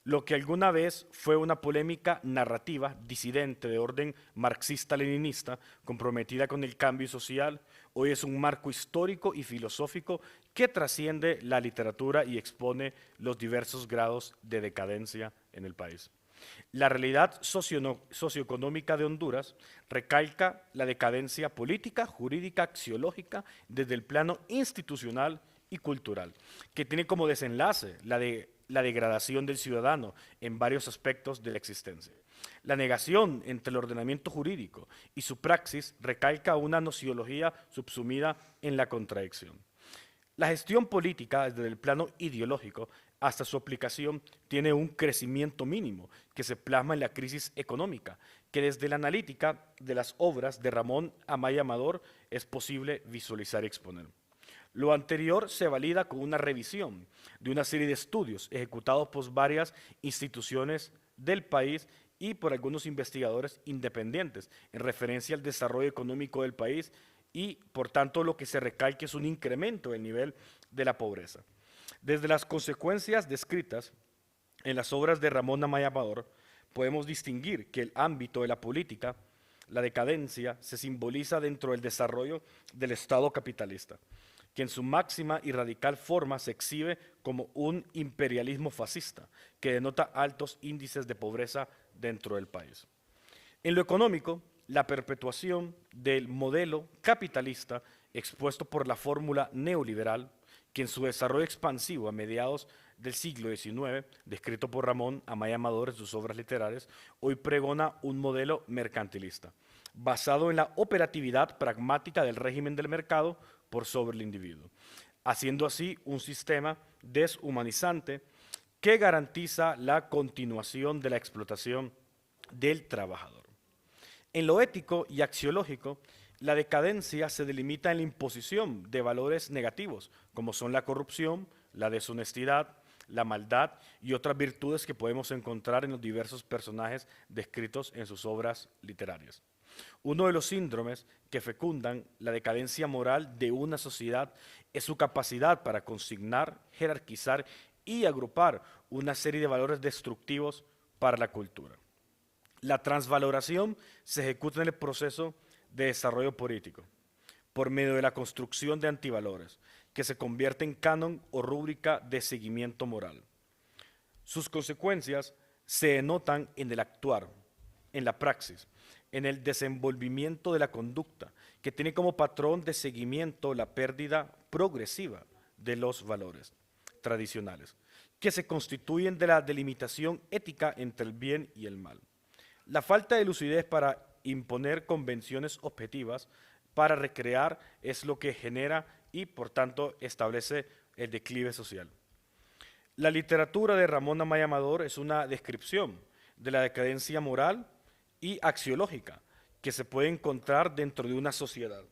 E: Lo que alguna vez fue una polémica narrativa disidente de orden marxista-leninista comprometida con el cambio social, hoy es un marco histórico y filosófico que trasciende la literatura y expone los diversos grados de decadencia en el país. La realidad socioeconómica de Honduras recalca la decadencia política, jurídica, axiológica desde el plano institucional y cultural, que tiene como desenlace la degradación del ciudadano en varios aspectos de la existencia. La negación entre el ordenamiento jurídico y su praxis recalca una nociología subsumida en la contradicción. La gestión política, desde el plano ideológico hasta su aplicación, tiene un crecimiento mínimo que se plasma en la crisis económica, que desde la analítica de las obras de Ramón Amaya Amador es posible visualizar y exponer. Lo anterior se valida con una revisión de una serie de estudios ejecutados por varias instituciones del país y por algunos investigadores independientes en referencia al desarrollo económico del país y, por tanto, lo que se recalca es un incremento del nivel de la pobreza. Desde las consecuencias descritas en las obras de Ramón Amaya Amador, podemos distinguir que el ámbito de la política, la decadencia, se simboliza dentro del desarrollo del Estado capitalista, que en su máxima y radical forma se exhibe como un imperialismo fascista, que denota altos índices de pobreza dentro del país. En lo económico, la perpetuación del modelo capitalista expuesto por la fórmula neoliberal, que en su desarrollo expansivo a mediados del siglo XIX, descrito por Ramón Amaya Amador en sus obras literarias, hoy pregona un modelo mercantilista, basado en la operatividad pragmática del régimen del mercado por sobre el individuo, haciendo así un sistema deshumanizante que garantiza la continuación de la explotación del trabajador. En lo ético y axiológico, la decadencia se delimita en la imposición de valores negativos, como son la corrupción, la deshonestidad, la maldad y otras virtudes que podemos encontrar en los diversos personajes descritos en sus obras literarias. Uno de los síndromes que fecundan la decadencia moral de una sociedad es su capacidad para consignar, jerarquizar y agrupar una serie de valores destructivos para la cultura. La transvaloración se ejecuta en el proceso de desarrollo político, por medio de la construcción de antivalores, que se convierte en canon o rúbrica de seguimiento moral. Sus consecuencias se denotan en el actuar, en la praxis, en el desenvolvimiento de la conducta, que tiene como patrón de seguimiento la pérdida progresiva de los valores tradicionales, que se constituyen de la delimitación ética entre el bien y el mal. La falta de lucidez para imponer convenciones objetivas para recrear es lo que genera y, por tanto, establece el declive social. La literatura de Ramón Amaya Amador es una descripción de la decadencia moral y axiológica que se puede encontrar dentro de una sociedad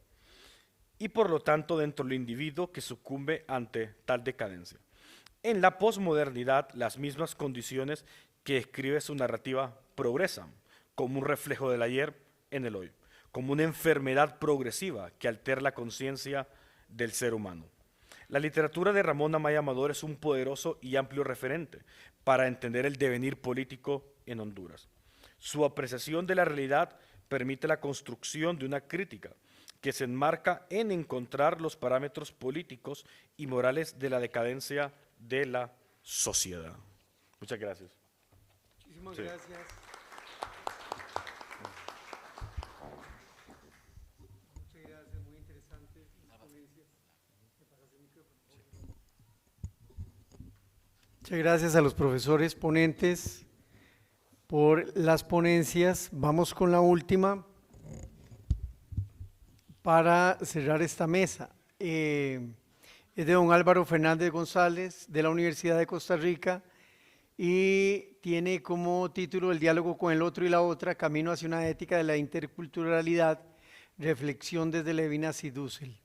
E: y, por lo tanto, dentro del individuo que sucumbe ante tal decadencia. En la posmodernidad, las mismas condiciones que describe su narrativa progresan como un reflejo del ayer en el hoy, como una enfermedad progresiva que altera la conciencia del ser humano. La literatura de Ramón Amaya Amador es un poderoso y amplio referente para entender el devenir político en Honduras. Su apreciación de la realidad permite la construcción de una crítica que se enmarca en encontrar los parámetros políticos y morales de la decadencia de la sociedad. Muchas gracias.
A: Muchísimas
E: Sí.
A: gracias. Muchas gracias, muy interesante las ponencias. ¿Me pasas el micrófono? Muchas gracias a los profesores ponentes por las ponencias. Vamos con la última para cerrar esta mesa. Es de don Álvaro Fernández González, de la Universidad de Costa Rica, y tiene como título El diálogo con el otro y la otra, camino hacia una ética de la interculturalidad, reflexión desde Levinas y Dussel.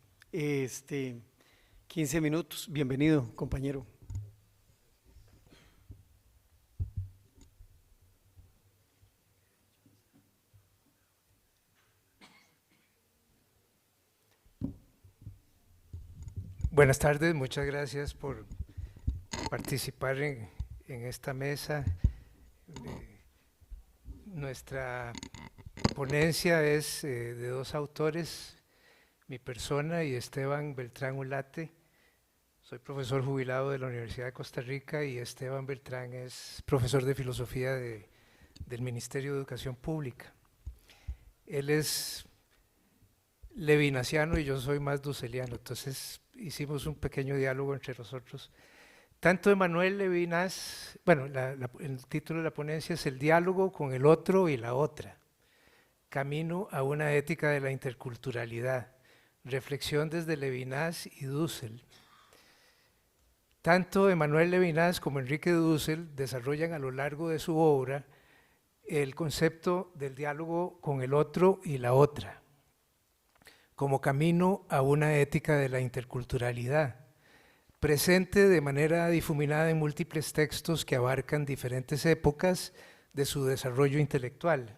A: 15 minutos, bienvenido, compañero.
F: Buenas tardes, muchas gracias por participar en esta mesa. Nuestra ponencia es de dos autores, mi persona y Esteban Beltrán Ulate. Soy profesor jubilado de la Universidad de Costa Rica y Esteban Beltrán es profesor de filosofía del Ministerio de Educación Pública. Él es levinasiano y yo soy más dusseliano, entonces hicimos un pequeño diálogo entre nosotros. Tanto Emmanuel Levinas, bueno, el título de la ponencia es El diálogo con el otro y la otra, camino a una ética de la interculturalidad, reflexión desde Levinas y Dussel. Tanto Emmanuel Levinas como Enrique Dussel desarrollan a lo largo de su obra el concepto del diálogo con el otro y la otra, como camino a una ética de la interculturalidad, presente de manera difuminada en múltiples textos que abarcan diferentes épocas de su desarrollo intelectual.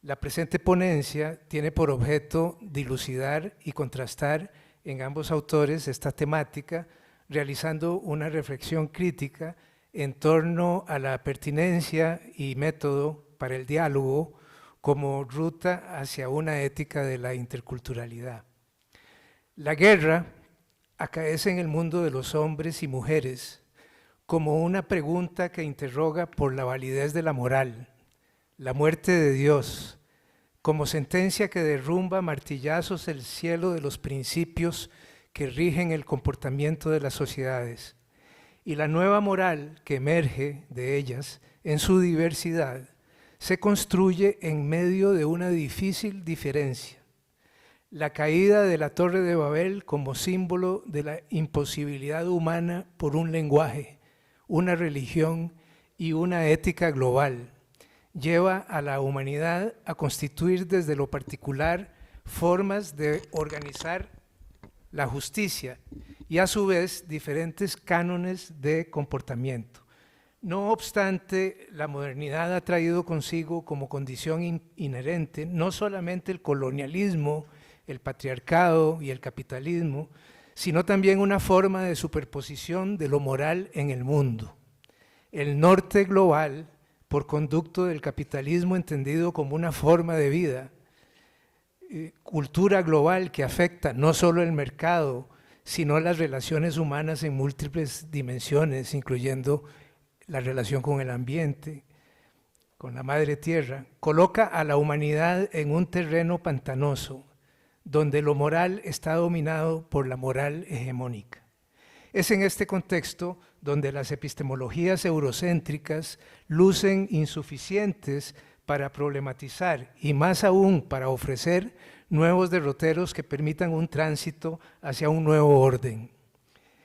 F: La presente ponencia tiene por objeto dilucidar y contrastar en ambos autores esta temática, realizando una reflexión crítica en torno a la pertinencia y método para el diálogo como ruta hacia una ética de la interculturalidad. La guerra acaece en el mundo de los hombres y mujeres como una pregunta que interroga por la validez de la moral, la muerte de Dios, como sentencia que derrumba a martillazos el cielo de los principios que rigen el comportamiento de las sociedades, y la nueva moral que emerge de ellas en su diversidad se construye en medio de una difícil diferencia. La caída de la Torre de Babel como símbolo de la imposibilidad humana por un lenguaje, una religión y una ética global lleva a la humanidad a constituir desde lo particular formas de organizar la justicia y a su vez diferentes cánones de comportamiento. No obstante, la modernidad ha traído consigo como condición inherente no solamente el colonialismo, el patriarcado y el capitalismo, sino también una forma de superposición de lo moral en el mundo. El norte global, por conducto del capitalismo entendido como una forma de vida, cultura global que afecta no solo el mercado, sino las relaciones humanas en múltiples dimensiones, incluyendo la relación con el ambiente, con la madre tierra, coloca a la humanidad en un terreno pantanoso, donde lo moral está dominado por la moral hegemónica. Es en este contexto donde las epistemologías eurocéntricas lucen insuficientes para problematizar y más aún para ofrecer nuevos derroteros que permitan un tránsito hacia un nuevo orden.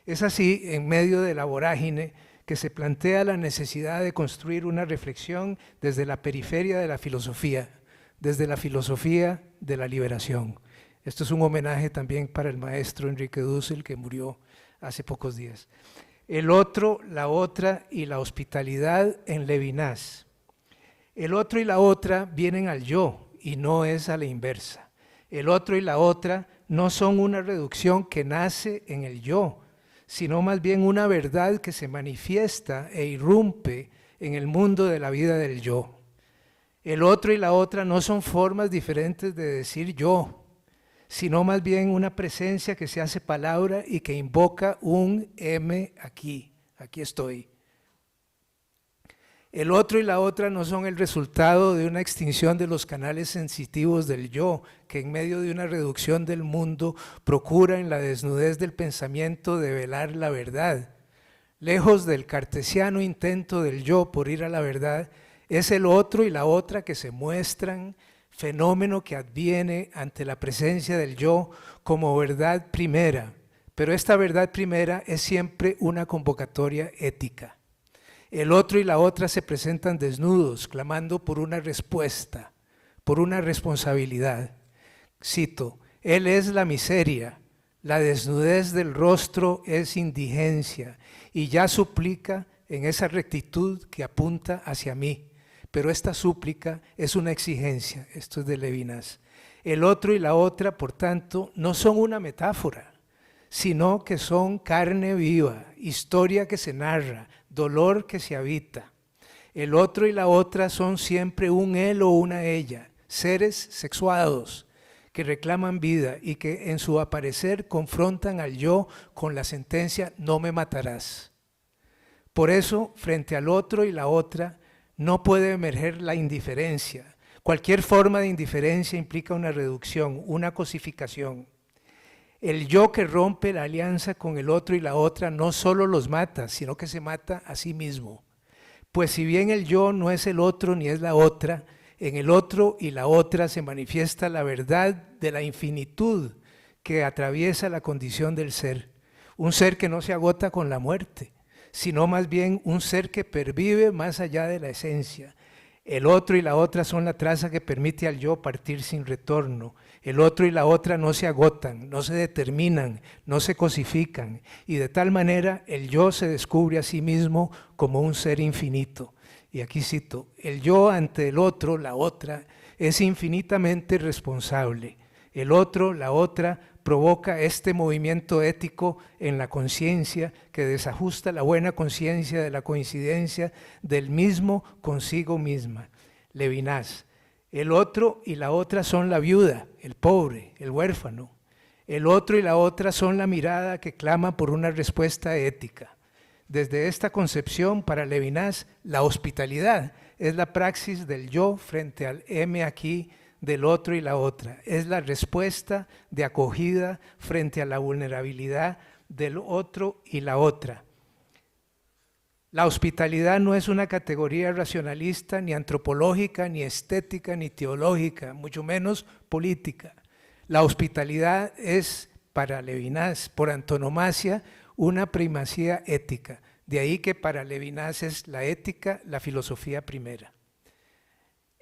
F: Es así, en medio de la vorágine, que se plantea la necesidad de construir una reflexión desde la periferia de la filosofía, desde la filosofía de la liberación. Esto es un homenaje también para el maestro Enrique Dussel, que murió hace pocos días. El otro, la otra y la hospitalidad en Levinas. El otro y la otra vienen al yo y no es a la inversa. El otro y la otra no son una reducción que nace en el yo, sino más bien una verdad que se manifiesta e irrumpe en el mundo de la vida del yo. El otro y la otra no son formas diferentes de decir yo, sino más bien una presencia que se hace palabra y que invoca un aquí estoy. El otro y la otra no son el resultado de una extinción de los canales sensitivos del yo, que en medio de una reducción del mundo procura en la desnudez del pensamiento develar la verdad. Lejos del cartesiano intento del yo por ir a la verdad, es el otro y la otra que se muestran, fenómeno que adviene ante la presencia del yo como verdad primera, pero esta verdad primera es siempre una convocatoria ética. El otro y la otra se presentan desnudos, clamando por una respuesta, por una responsabilidad. Cito, él es la miseria, la desnudez del rostro es indigencia, y ya suplica en esa rectitud que apunta hacia mí. Pero esta súplica es una exigencia, esto es de Levinas. El otro y la otra, por tanto, no son una metáfora, sino que son carne viva, historia que se narra, dolor que se habita. El otro y la otra son siempre un él o una ella, seres sexuados que reclaman vida y que en su aparecer confrontan al yo con la sentencia no me matarás. Por eso, frente al otro y la otra, no puede emerger la indiferencia. Cualquier forma de indiferencia implica una reducción, una cosificación. El yo que rompe la alianza con el otro y la otra no solo los mata, sino que se mata a sí mismo. Pues si bien el yo no es el otro ni es la otra, en el otro y la otra se manifiesta la verdad de la infinitud que atraviesa la condición del ser. Un ser que no se agota con la muerte, sino más bien un ser que pervive más allá de la esencia. El otro y la otra son la traza que permite al yo partir sin retorno. El otro y la otra no se agotan, no se determinan, no se cosifican, y de tal manera el yo se descubre a sí mismo como un ser infinito. Y aquí cito, el yo ante el otro, la otra, es infinitamente responsable. El otro, la otra, provoca este movimiento ético en la conciencia que desajusta la buena conciencia de la coincidencia del mismo consigo misma. Levinas. El otro y la otra son la viuda, el pobre, el huérfano. El otro y la otra son la mirada que clama por una respuesta ética. Desde esta concepción, para Levinas, la hospitalidad es la praxis del yo frente al aquí del otro y la otra. Es la respuesta de acogida frente a la vulnerabilidad del otro y la otra. La hospitalidad no es una categoría racionalista, ni antropológica, ni estética, ni teológica, mucho menos política. La hospitalidad es, para Levinas, por antonomasia, una primacía ética. De ahí que para Levinas es la ética, la filosofía primera.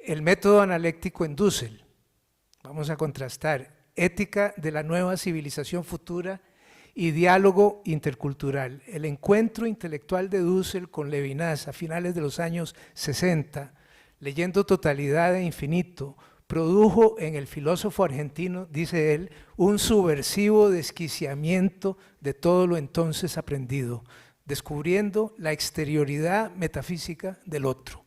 F: El método analéctico en Dussel, vamos a contrastar, ética de la nueva civilización futura y diálogo intercultural. El encuentro intelectual de Dussel con Levinas a finales de los años 60, leyendo Totalidad e Infinito, produjo en el filósofo argentino, dice él, un subversivo desquiciamiento de todo lo entonces aprendido, descubriendo la exterioridad metafísica del otro.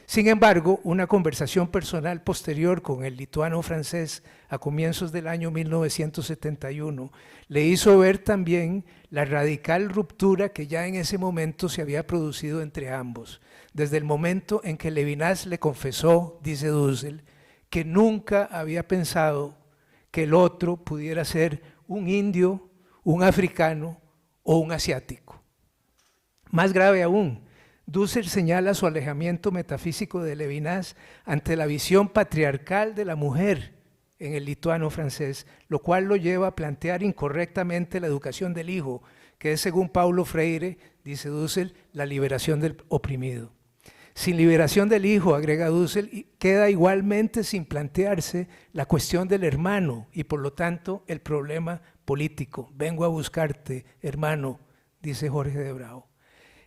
F: Sin embargo, una conversación personal posterior con el lituano francés a comienzos del año 1971 le hizo ver también la radical ruptura que ya en ese momento se había producido entre ambos, desde el momento en que Levinas le confesó, dice Dussel, que nunca había pensado que el otro pudiera ser un indio, un africano o un asiático. Más grave aún, Dussel señala su alejamiento metafísico de Levinas ante la visión patriarcal de la mujer en el lituano francés, lo cual lo lleva a plantear incorrectamente la educación del hijo, que es, según Paulo Freire, dice Dussel, la liberación del oprimido. Sin liberación del hijo, agrega Dussel, queda igualmente sin plantearse la cuestión del hermano y por lo tanto el problema político. Vengo a buscarte, hermano, dice Jorge de Bravo.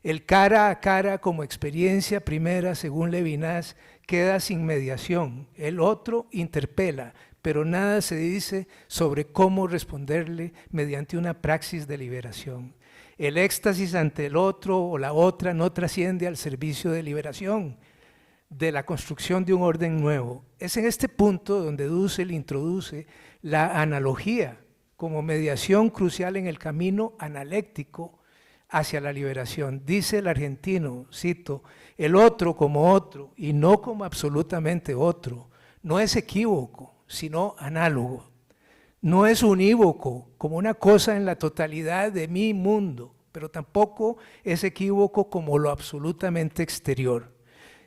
F: El cara a cara como experiencia primera, según Levinas, queda sin mediación. El otro interpela, pero nada se dice sobre cómo responderle mediante una praxis de liberación. El éxtasis ante el otro o la otra no trasciende al servicio de liberación, de la construcción de un orden nuevo. Es en este punto donde Dussel introduce la analogía como mediación crucial en el camino analéctico hacia la liberación. Dice el argentino, cito, el otro como otro y no como absolutamente otro, no es equívoco, sino análogo. No es unívoco, como una cosa en la totalidad de mi mundo, pero tampoco es equívoco como lo absolutamente exterior.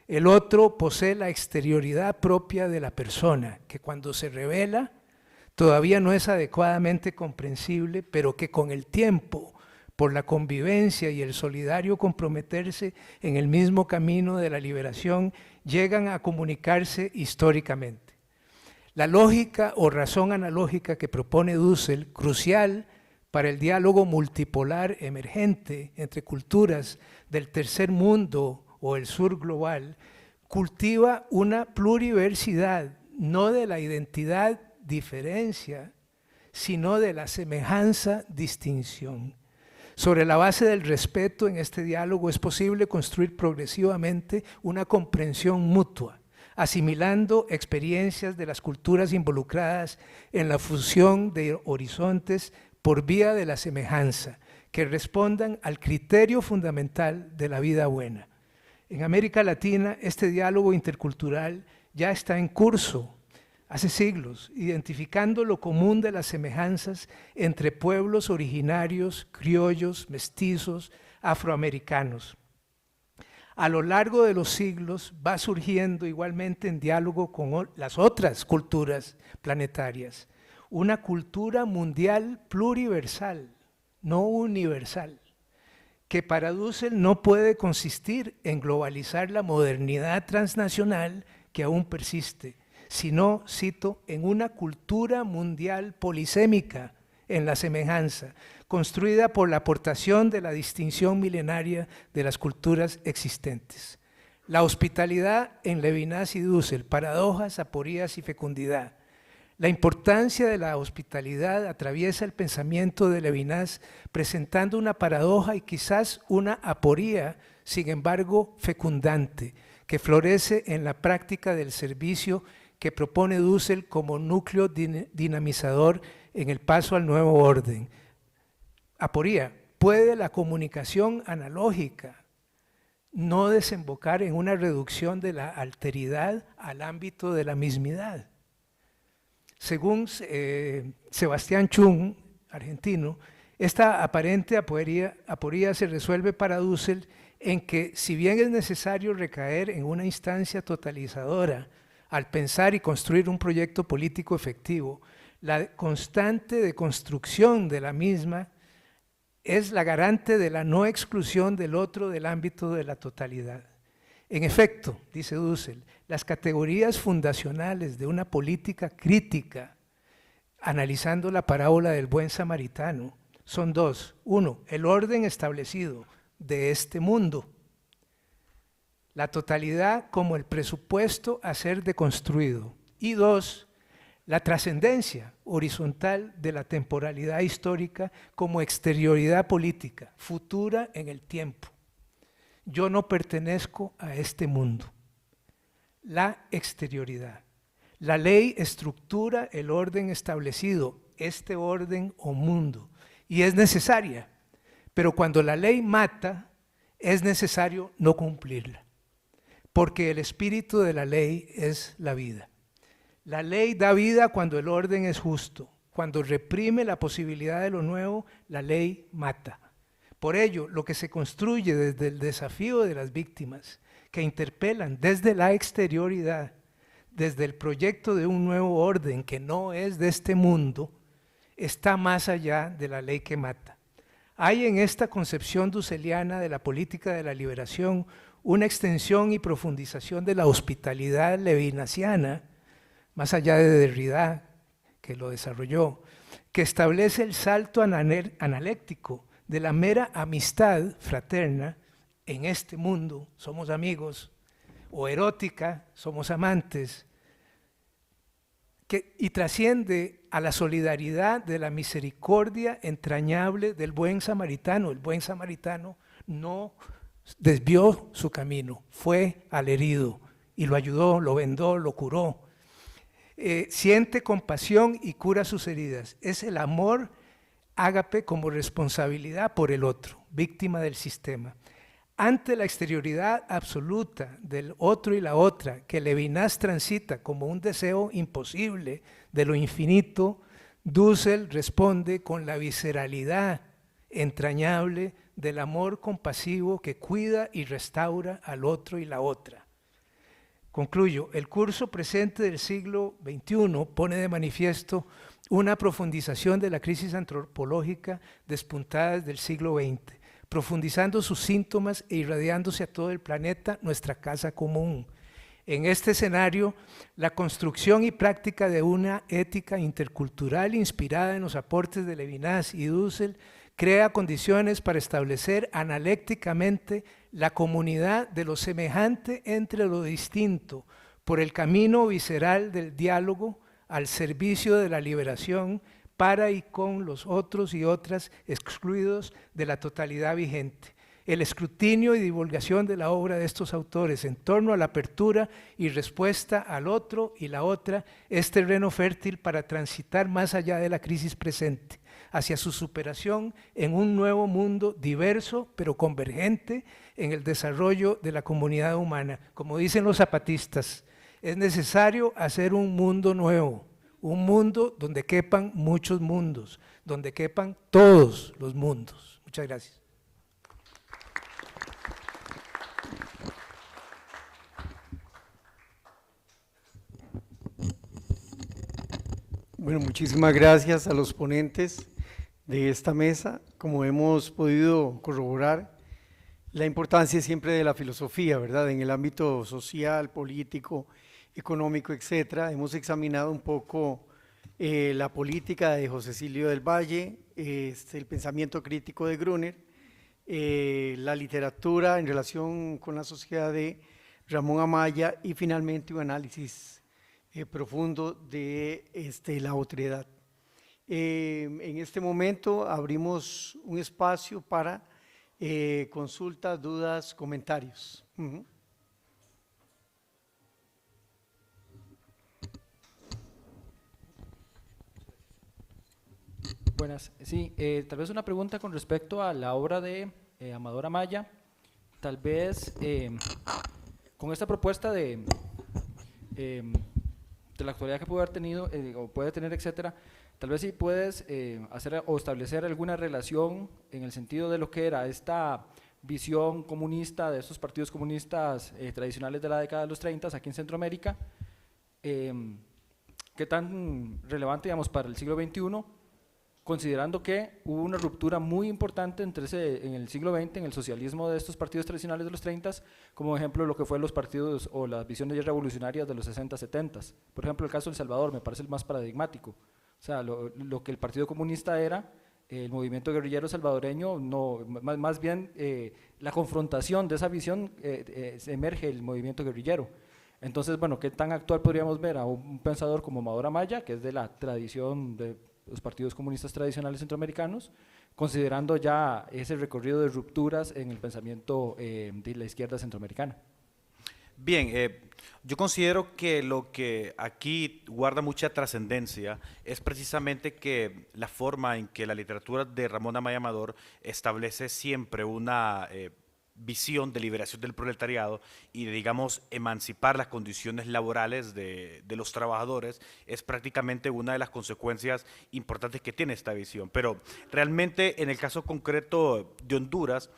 F: El otro posee la exterioridad propia de la persona, que cuando se revela todavía no es adecuadamente comprensible, pero que con el tiempo, por la convivencia y el solidario comprometerse en el mismo camino de la liberación, llegan a comunicarse históricamente. La lógica o razón analógica que propone Dussel, crucial para el diálogo multipolar emergente entre culturas del tercer mundo o el sur global, cultiva una pluriversidad, no de la identidad diferencia, sino de la semejanza distinción. Sobre la base del respeto en este diálogo es posible construir progresivamente una comprensión mutua, asimilando experiencias de las culturas involucradas en la fusión de horizontes por vía de la semejanza, que respondan al criterio fundamental de la vida buena. En América Latina, este diálogo intercultural ya está en curso hace siglos, identificando lo común de las semejanzas entre pueblos originarios, criollos, mestizos, afroamericanos. A lo largo de los siglos va surgiendo igualmente en diálogo con las otras culturas planetarias, una cultura mundial pluriversal, no universal, que para Dussel no puede consistir en globalizar la modernidad transnacional que aún persiste, sino, cito, en una cultura mundial polisémica en la semejanza, construida por la aportación de la distinción milenaria de las culturas existentes. La hospitalidad en Levinas y Dussel, paradojas, aporías y fecundidad. La importancia de la hospitalidad atraviesa el pensamiento de Levinas presentando una paradoja y quizás una aporía, sin embargo, fecundante, que florece en la práctica del servicio que propone Dussel como núcleo dinamizador en el paso al nuevo orden. Aporía, ¿puede la comunicación analógica no desembocar en una reducción de la alteridad al ámbito de la mismidad? Según Sebastián Chung, argentino, esta aparente aporía se resuelve para Dussel en que, si bien es necesario recaer en una instancia totalizadora al pensar y construir un proyecto político efectivo, la constante deconstrucción de la misma es la garante de la no exclusión del otro del ámbito de la totalidad. En efecto, dice Dussel, las categorías fundacionales de una política crítica, analizando la parábola del buen samaritano, son dos. Uno, el orden establecido de este mundo. La totalidad como el presupuesto a ser deconstruido. Y dos, la trascendencia horizontal de la temporalidad histórica como exterioridad política, futura en el tiempo. Yo no pertenezco a este mundo. La exterioridad. La ley estructura el orden establecido, este orden o mundo, y es necesaria, pero cuando la ley mata, es necesario no cumplirla, porque el espíritu de la ley es la vida. La ley da vida cuando el orden es justo, cuando reprime la posibilidad de lo nuevo, la ley mata. Por ello, lo que se construye desde el desafío de las víctimas, que interpelan desde la exterioridad, desde el proyecto de un nuevo orden que no es de este mundo, está más allá de la ley que mata. Hay en esta concepción dusseliana de la política de la liberación una extensión y profundización de la hospitalidad levinasiana, más allá de Derrida, que lo desarrolló, que establece el salto analéctico de la mera amistad fraterna, en este mundo somos amigos, o erótica, somos amantes, y trasciende a la solidaridad de la misericordia entrañable del buen samaritano. El buen samaritano no desvió su camino, fue al herido y lo ayudó, lo vendó, lo curó. Siente compasión y cura sus heridas. Es el amor ágape como responsabilidad por el otro, víctima del sistema. Ante la exterioridad absoluta del otro y la otra, que Levinas transita como un deseo imposible de lo infinito, Dussel responde con la visceralidad entrañable del amor compasivo que cuida y restaura al otro y la otra. Concluyo, el curso presente del siglo XXI pone de manifiesto una profundización de la crisis antropológica despuntada desde el siglo XX, profundizando sus síntomas e irradiándose a todo el planeta, nuestra casa común. En este escenario, la construcción y práctica de una ética intercultural inspirada en los aportes de Levinas y Dussel crea condiciones para establecer analécticamente la comunidad de lo semejante entre lo distinto, por el camino visceral del diálogo al servicio de la liberación para y con los otros y otras excluidos de la totalidad vigente. El escrutinio y divulgación de la obra de estos autores en torno a la apertura y respuesta al otro y la otra es terreno fértil para transitar más allá de la crisis presente, hacia su superación en un nuevo mundo diverso pero convergente en el desarrollo de la comunidad humana. Como dicen los zapatistas, es necesario hacer un mundo nuevo, un mundo donde quepan muchos mundos, donde quepan todos los mundos. Muchas gracias.
A: Bueno, muchísimas gracias a los ponentes de esta mesa. Como hemos podido corroborar, la importancia siempre de la filosofía, ¿verdad? En el ámbito social, político, económico, etcétera. Hemos examinado un poco la política de José Cecilio del Valle, el pensamiento crítico de Gruner, la literatura en relación con la sociedad de Ramón Amaya y finalmente un análisis profundo de la otredad. En este momento abrimos un espacio para consultas, dudas, comentarios.
G: Buenas, sí, tal vez una pregunta con respecto a la obra de Amador Amaya. Tal vez con esta propuesta de la actualidad que puede haber tenido o puede tener, etcétera, tal vez sí puedes hacer o establecer alguna relación en el sentido de lo que era esta visión comunista de estos partidos comunistas tradicionales de la década de los 30 aquí en Centroamérica, qué tan relevante, digamos, para el siglo XXI, considerando que hubo una ruptura muy importante en el siglo XX, en el socialismo de estos partidos tradicionales de los 30, como ejemplo lo que fue los partidos o las visiones revolucionarias de los 60, 70. Por ejemplo, el caso de El Salvador me parece el más paradigmático. O sea, lo que el Partido Comunista era, el movimiento guerrillero salvadoreño, no, más bien la confrontación de esa visión emerge el movimiento guerrillero. Entonces, bueno, ¿qué tan actual podríamos ver a un pensador como Amador Amaya, que es de la tradición de los partidos comunistas tradicionales centroamericanos, considerando ya ese recorrido de rupturas en el pensamiento de la izquierda centroamericana?
E: Bien, yo considero que lo que aquí guarda mucha trascendencia es precisamente que la forma en que la literatura de Ramón Amaya Amador establece siempre una visión de liberación del proletariado y de, digamos, emancipar las condiciones laborales de los trabajadores es prácticamente una de las consecuencias importantes que tiene esta visión. Pero realmente en el caso concreto de Honduras,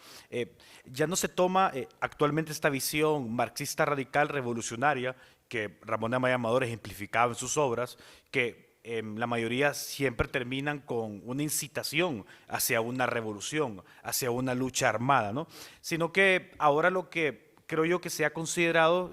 E: ya no se toma actualmente esta visión marxista radical revolucionaria que Ramón de Amaya Amador ejemplificaba en sus obras, que la mayoría siempre terminan con una incitación hacia una revolución, hacia una lucha armada, ¿no? Sino que ahora lo que creo yo que se ha considerado,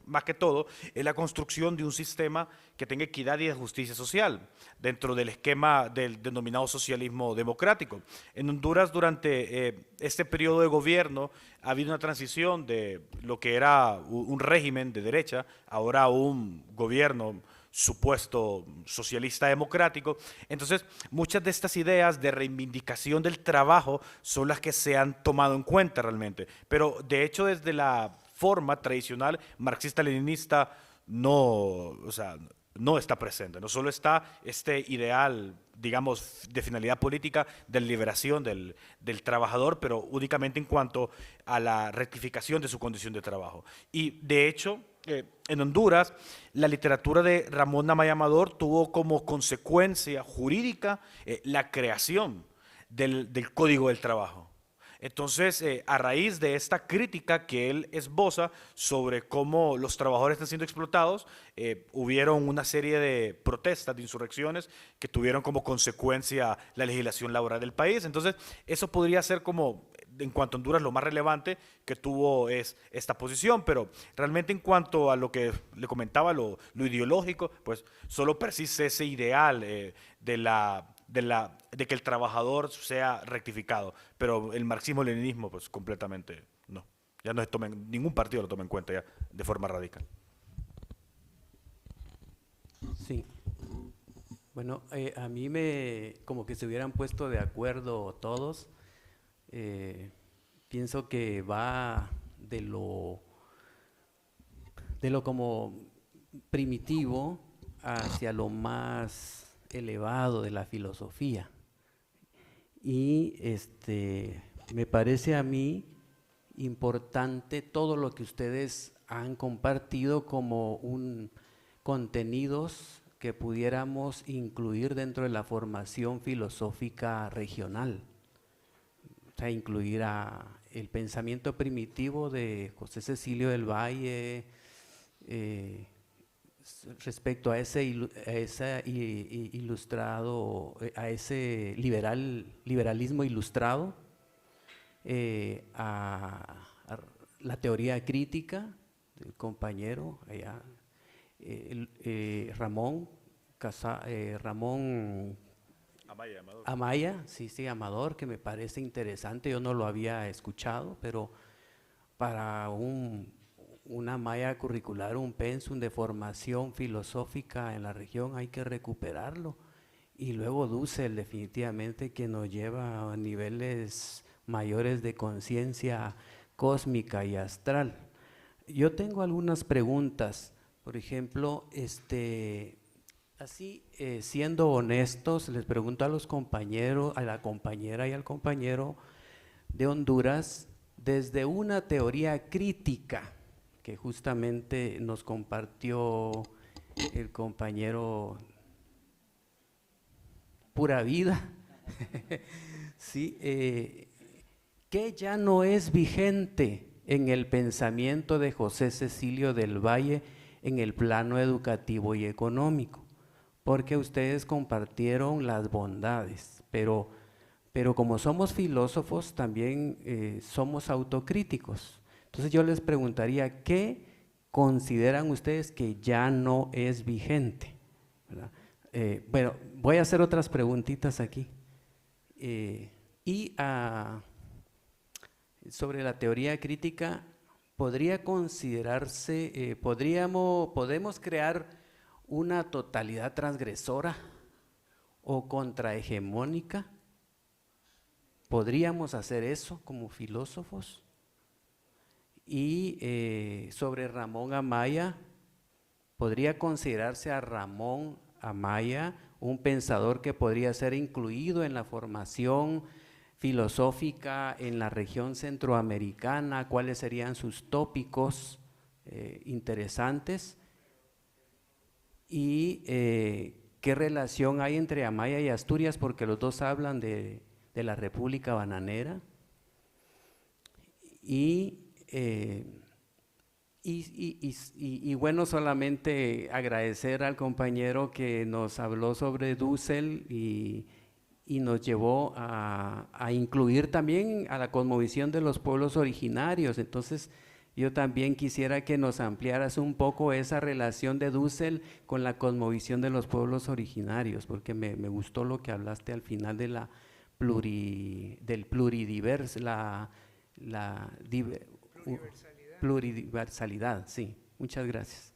E: más que todo, es la construcción de un sistema que tenga equidad y justicia social dentro del esquema del denominado socialismo democrático. En Honduras, durante este periodo de gobierno, ha habido una transición de lo que era un régimen de derecha, ahora a un gobierno supuesto socialista democrático. Entonces, muchas de estas ideas de reivindicación del trabajo son las que se han tomado en cuenta realmente. Pero, de hecho, desde la forma tradicional marxista-leninista no, o sea, no está presente. No solo está este ideal, digamos, de finalidad política de liberación del trabajador, pero únicamente en cuanto a la rectificación de su condición de trabajo. Y, de hecho, en Honduras, la literatura de Ramón Amaya Amador tuvo como consecuencia jurídica la creación del Código del Trabajo. Entonces, a raíz de esta crítica que él esboza sobre cómo los trabajadores están siendo explotados, hubieron una serie de protestas, de insurrecciones que tuvieron como consecuencia la legislación laboral del país. Entonces, eso podría ser como, en cuanto a Honduras, lo más relevante que tuvo es esta posición, pero realmente en cuanto a lo que le comentaba, lo ideológico, pues solo persiste ese ideal de que el trabajador sea rectificado, pero el marxismo-leninismo, pues completamente no. Ya no se toma, ningún partido lo toma en cuenta ya de forma radical.
H: Sí. Bueno, a mí como que se hubieran puesto de acuerdo todos. Pienso que va de lo como primitivo hacia lo más elevado de la filosofía. Y me parece a mí importante todo lo que ustedes han compartido como contenidos que pudiéramos incluir dentro de la formación filosófica regional. O sea, incluir el pensamiento primitivo de José Cecilio del Valle, respecto a ese ilustrado, a ese liberalismo ilustrado, a la teoría crítica del compañero allá, Ramón Amaya, sí, Amador, que me parece interesante. Yo no lo había escuchado, pero para una malla curricular, un pensum de formación filosófica en la región hay que recuperarlo. Y luego Dussel, definitivamente, que nos lleva a niveles mayores de conciencia cósmica y astral. Yo tengo algunas preguntas. Por ejemplo, así, siendo honestos, les pregunto a los compañeros, a la compañera y al compañero de Honduras, desde una teoría crítica que justamente nos compartió el compañero Pura Vida, ¿sí? Que ya no es vigente en el pensamiento de José Cecilio del Valle en el plano educativo y económico, porque ustedes compartieron las bondades, pero como somos filósofos también somos autocríticos. Entonces yo les preguntaría, ¿qué consideran ustedes que ya no es vigente? ¿Verdad? Bueno, voy a hacer otras preguntitas aquí. Sobre la teoría crítica, ¿podría considerarse, podemos crear una totalidad transgresora o contrahegemónica? ¿Podríamos hacer eso como filósofos? Y sobre Ramón Amaya, ¿podría considerarse a Ramón Amaya un pensador que podría ser incluido en la formación filosófica en la región centroamericana, cuáles serían sus tópicos interesantes y qué relación hay entre Amaya y Asturias, porque los dos hablan de la República Bananera. Y bueno, solamente agradecer al compañero que nos habló sobre Dussel y nos llevó a incluir también a la cosmovisión de los pueblos originarios. Entonces, yo también quisiera que nos ampliaras un poco esa relación de Dussel con la cosmovisión de los pueblos originarios, porque me gustó lo que hablaste al final de la pluriversalidad, sí. Muchas gracias.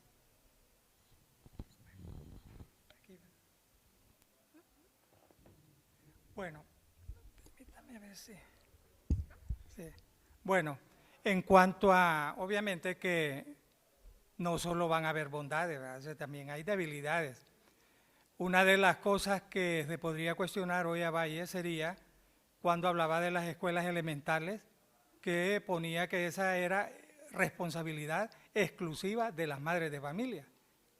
B: Bueno, permítame ver si. Sí. Bueno, en cuanto a, obviamente que no solo van a haber bondades, ¿verdad? O sea, también hay debilidades. Una de las cosas que se podría cuestionar hoy a Valle sería cuando hablaba de las escuelas elementales, que ponía que esa era responsabilidad exclusiva de las madres de familia.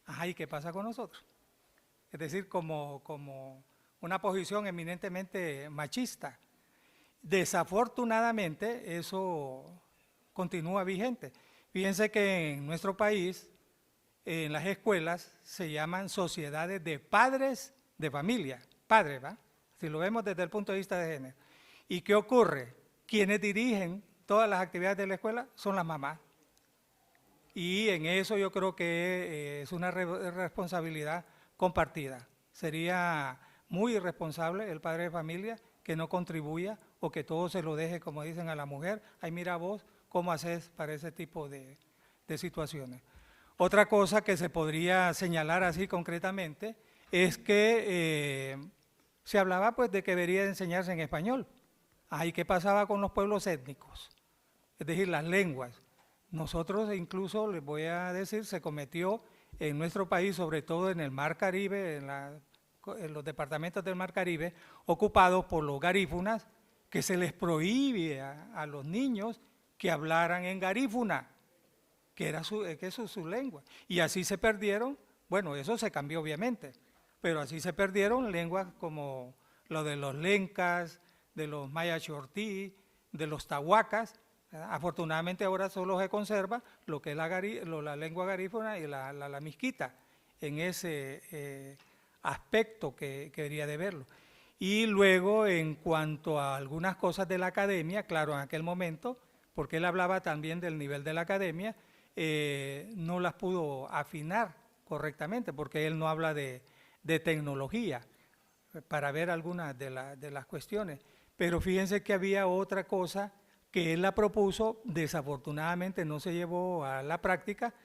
B: Ajá, ¿y qué pasa con nosotros? Es decir, como una posición eminentemente machista. Desafortunadamente, eso continúa vigente. Fíjense que en nuestro país, en las escuelas, se llaman sociedades de padres de familia, padres, ¿va? Si lo vemos desde el punto de vista de género. ¿Y qué ocurre? Quienes dirigen todas las actividades de la escuela son las mamás. Y en eso yo creo que es una responsabilidad compartida. Sería muy irresponsable el padre de familia que no contribuya o que todo se lo deje, como dicen, a la mujer. Ay, mira vos cómo haces para ese tipo de situaciones. Otra cosa que se podría señalar así concretamente es que se hablaba pues de que debería enseñarse en español. ¿Y qué pasaba con los pueblos étnicos? Es decir, las lenguas. Nosotros incluso, les voy a decir, se cometió en nuestro país, sobre todo en el Mar Caribe, en los departamentos del Mar Caribe, ocupados por los garífunas, que se les prohíbe a los niños que hablaran en garífuna, que eso es su lengua. Y así se perdieron, bueno, eso se cambió obviamente, pero así se perdieron lenguas como lo de los lencas, de los maya chortí, de los tahuacas. Afortunadamente ahora solo se conserva lo que es la lengua garífuna y la misquita, en ese aspecto que debería de verlo. Y luego, en cuanto a algunas cosas de la academia, claro, en aquel momento, porque él hablaba también del nivel de la academia, no las pudo afinar correctamente, porque él no habla de tecnología, para ver algunas de las cuestiones. Pero fíjense que había otra cosa que él la propuso, desafortunadamente no se llevó a la práctica,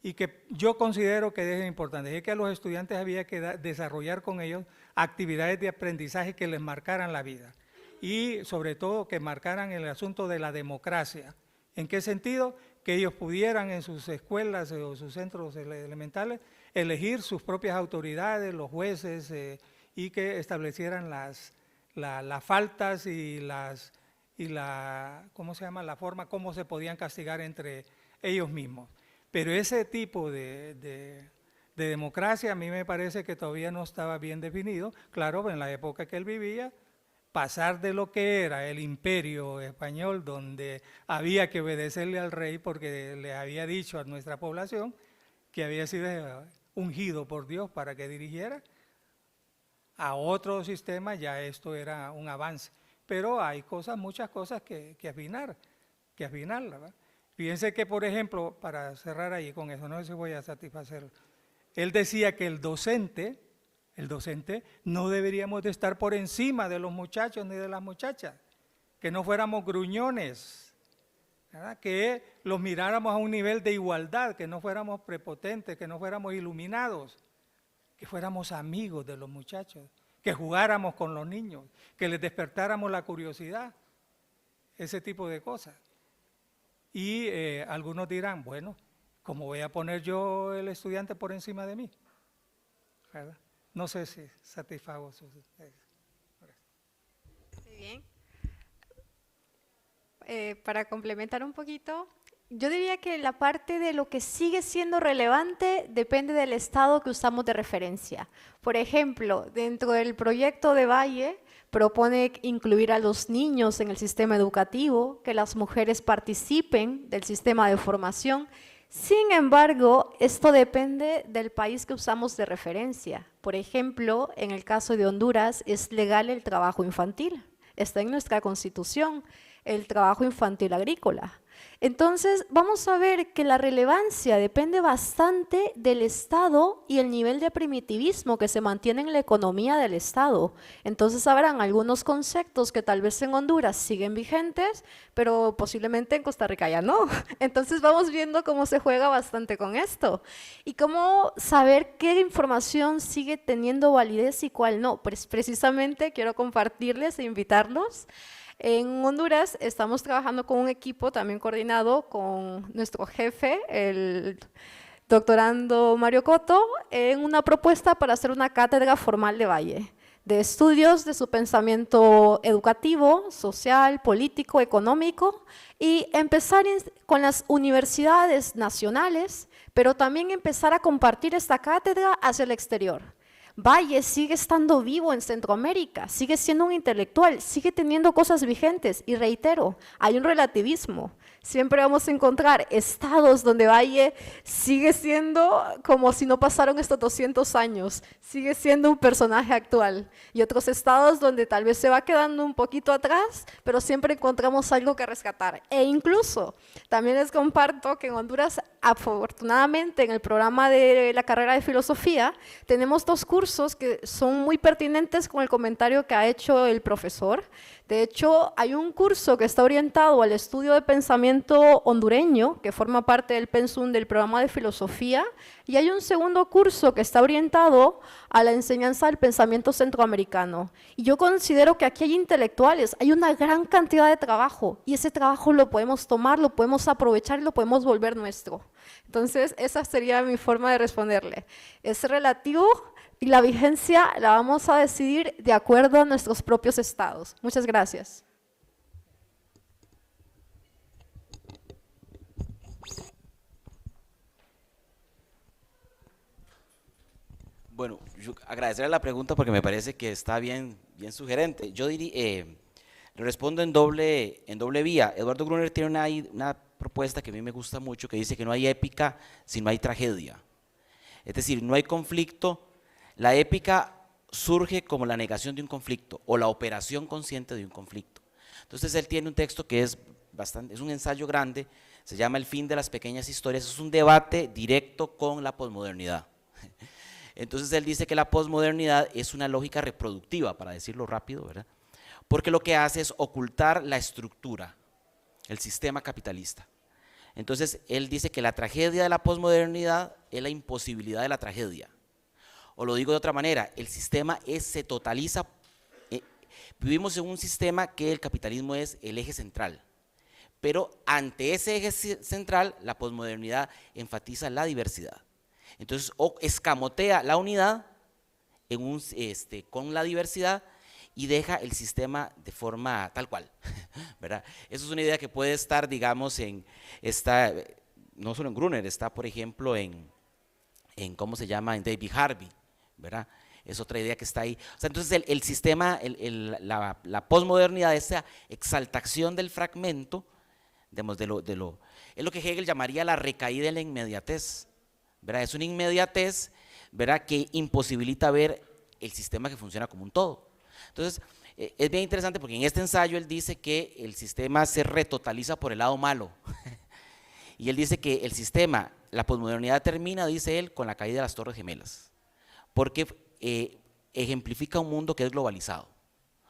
B: y que yo considero que es importante, es que a los estudiantes había que desarrollar con ellos actividades de aprendizaje que les marcaran la vida, y sobre todo que marcaran el asunto de la democracia. ¿En qué sentido? Que ellos pudieran en sus escuelas o sus centros elementales elegir sus propias autoridades, los jueces, y que establecieran las faltas y ¿cómo se llama? La forma cómo se podían castigar entre ellos mismos. Pero ese tipo de democracia a mí me parece que todavía no estaba bien definido. Claro, en la época que él vivía, pasar de lo que era el imperio español, donde había que obedecerle al rey porque le había dicho a nuestra población que había sido ungido por Dios para que dirigiera, a otro sistema, ya esto era un avance. Pero hay muchas cosas que afinar, ¿verdad? Fíjense que, por ejemplo, para cerrar ahí con eso, no sé si voy a satisfacerlo, él decía que el docente no deberíamos de estar por encima de los muchachos ni de las muchachas, que no fuéramos gruñones, ¿verdad? Que los miráramos a un nivel de igualdad, que no fuéramos prepotentes, que no fuéramos iluminados, que fuéramos amigos de los muchachos, que jugáramos con los niños, que les despertáramos la curiosidad, ese tipo de cosas. Y algunos dirán, bueno, ¿cómo voy a poner yo el estudiante por encima de mí? ¿Verdad? No sé si satisfago sus...
C: Muy bien. Para complementar un poquito, yo diría que la parte de lo que sigue siendo relevante depende del estado que usamos de referencia. Por ejemplo, dentro del proyecto de Valle propone incluir a los niños en el sistema educativo, que las mujeres participen del sistema de formación. Sin embargo, esto depende del país que usamos de referencia. Por ejemplo, en el caso de Honduras es legal el trabajo infantil, está en nuestra Constitución, el trabajo infantil agrícola. Entonces, vamos a ver que la relevancia depende bastante del Estado y el nivel de primitivismo que se mantiene en la economía del Estado. Entonces, habrán algunos conceptos que tal vez en Honduras siguen vigentes, pero posiblemente en Costa Rica ya no. Entonces, vamos viendo cómo se juega bastante con esto. Y cómo saber qué información sigue teniendo validez y cuál no. Pues precisamente quiero compartirles e invitarlos. En Honduras estamos trabajando con un equipo también coordinado con nuestro jefe, el doctorando Mario Coto, en una propuesta para hacer una cátedra formal de Valle, de estudios de su pensamiento educativo, social, político, económico, y empezar con las universidades nacionales, pero también empezar a compartir esta cátedra hacia el exterior. Valle sigue estando vivo en Centroamérica, sigue siendo un intelectual, sigue teniendo cosas vigentes y reitero, hay un relativismo. Siempre vamos a encontrar estados donde Valle sigue siendo como si no pasaron estos 200 años, sigue siendo un personaje actual. Y otros estados donde tal vez se va quedando un poquito atrás, pero siempre encontramos algo que rescatar. E incluso también les comparto que en Honduras, afortunadamente en el programa de la carrera de filosofía, tenemos 2 cursos que son muy pertinentes con el comentario que ha hecho el profesor. De hecho, hay un curso que está orientado al estudio de pensamiento hondureño, que forma parte del pensum del programa de filosofía, y hay un segundo curso que está orientado a la enseñanza del pensamiento centroamericano. Y yo considero que aquí hay intelectuales, hay una gran cantidad de trabajo, y ese trabajo lo podemos tomar, lo podemos aprovechar y lo podemos volver nuestro. Entonces, esa sería mi forma de responderle. Es relativo. Y la vigencia la vamos a decidir de acuerdo a nuestros propios estados. Muchas gracias.
D: Bueno, yo agradecerle la pregunta porque me parece que está bien sugerente. Yo diría, le respondo en doble vía. Eduardo Gruner tiene una propuesta que a mí me gusta mucho que dice que no hay épica si no hay tragedia. Es decir, no hay conflicto. La épica surge como la negación de un conflicto o la operación consciente de un conflicto. Entonces él tiene un texto que es un ensayo grande, se llama El fin de las pequeñas historias, es un debate directo con la posmodernidad. Entonces él dice que la posmodernidad es una lógica reproductiva, para decirlo rápido, ¿verdad? Porque lo que hace es ocultar la estructura, el sistema capitalista. Entonces él dice que la tragedia de la posmodernidad es la imposibilidad de la tragedia. O lo digo de otra manera, el sistema se totaliza, vivimos en un sistema que el capitalismo es el eje central, pero ante ese eje central la posmodernidad enfatiza la diversidad. Entonces escamotea la unidad con la diversidad y deja el sistema de forma tal cual, ¿verdad? Eso es una idea que puede estar, digamos, no solo en Gruner, está por ejemplo en ¿cómo se llama? En David Harvey, ¿verdad? Es otra idea que está ahí. O sea, entonces el sistema, la posmodernidad, esa exaltación del fragmento, digamos, es lo que Hegel llamaría la recaída en la inmediatez, ¿verdad? Es una inmediatez, ¿verdad?, que imposibilita ver el sistema que funciona como un todo. Entonces, es bien interesante porque en este ensayo él dice que el sistema se retotaliza por el lado malo. Y él dice que el sistema, la posmodernidad termina, dice él, con la caída de las Torres Gemelas, porque ejemplifica un mundo que es globalizado.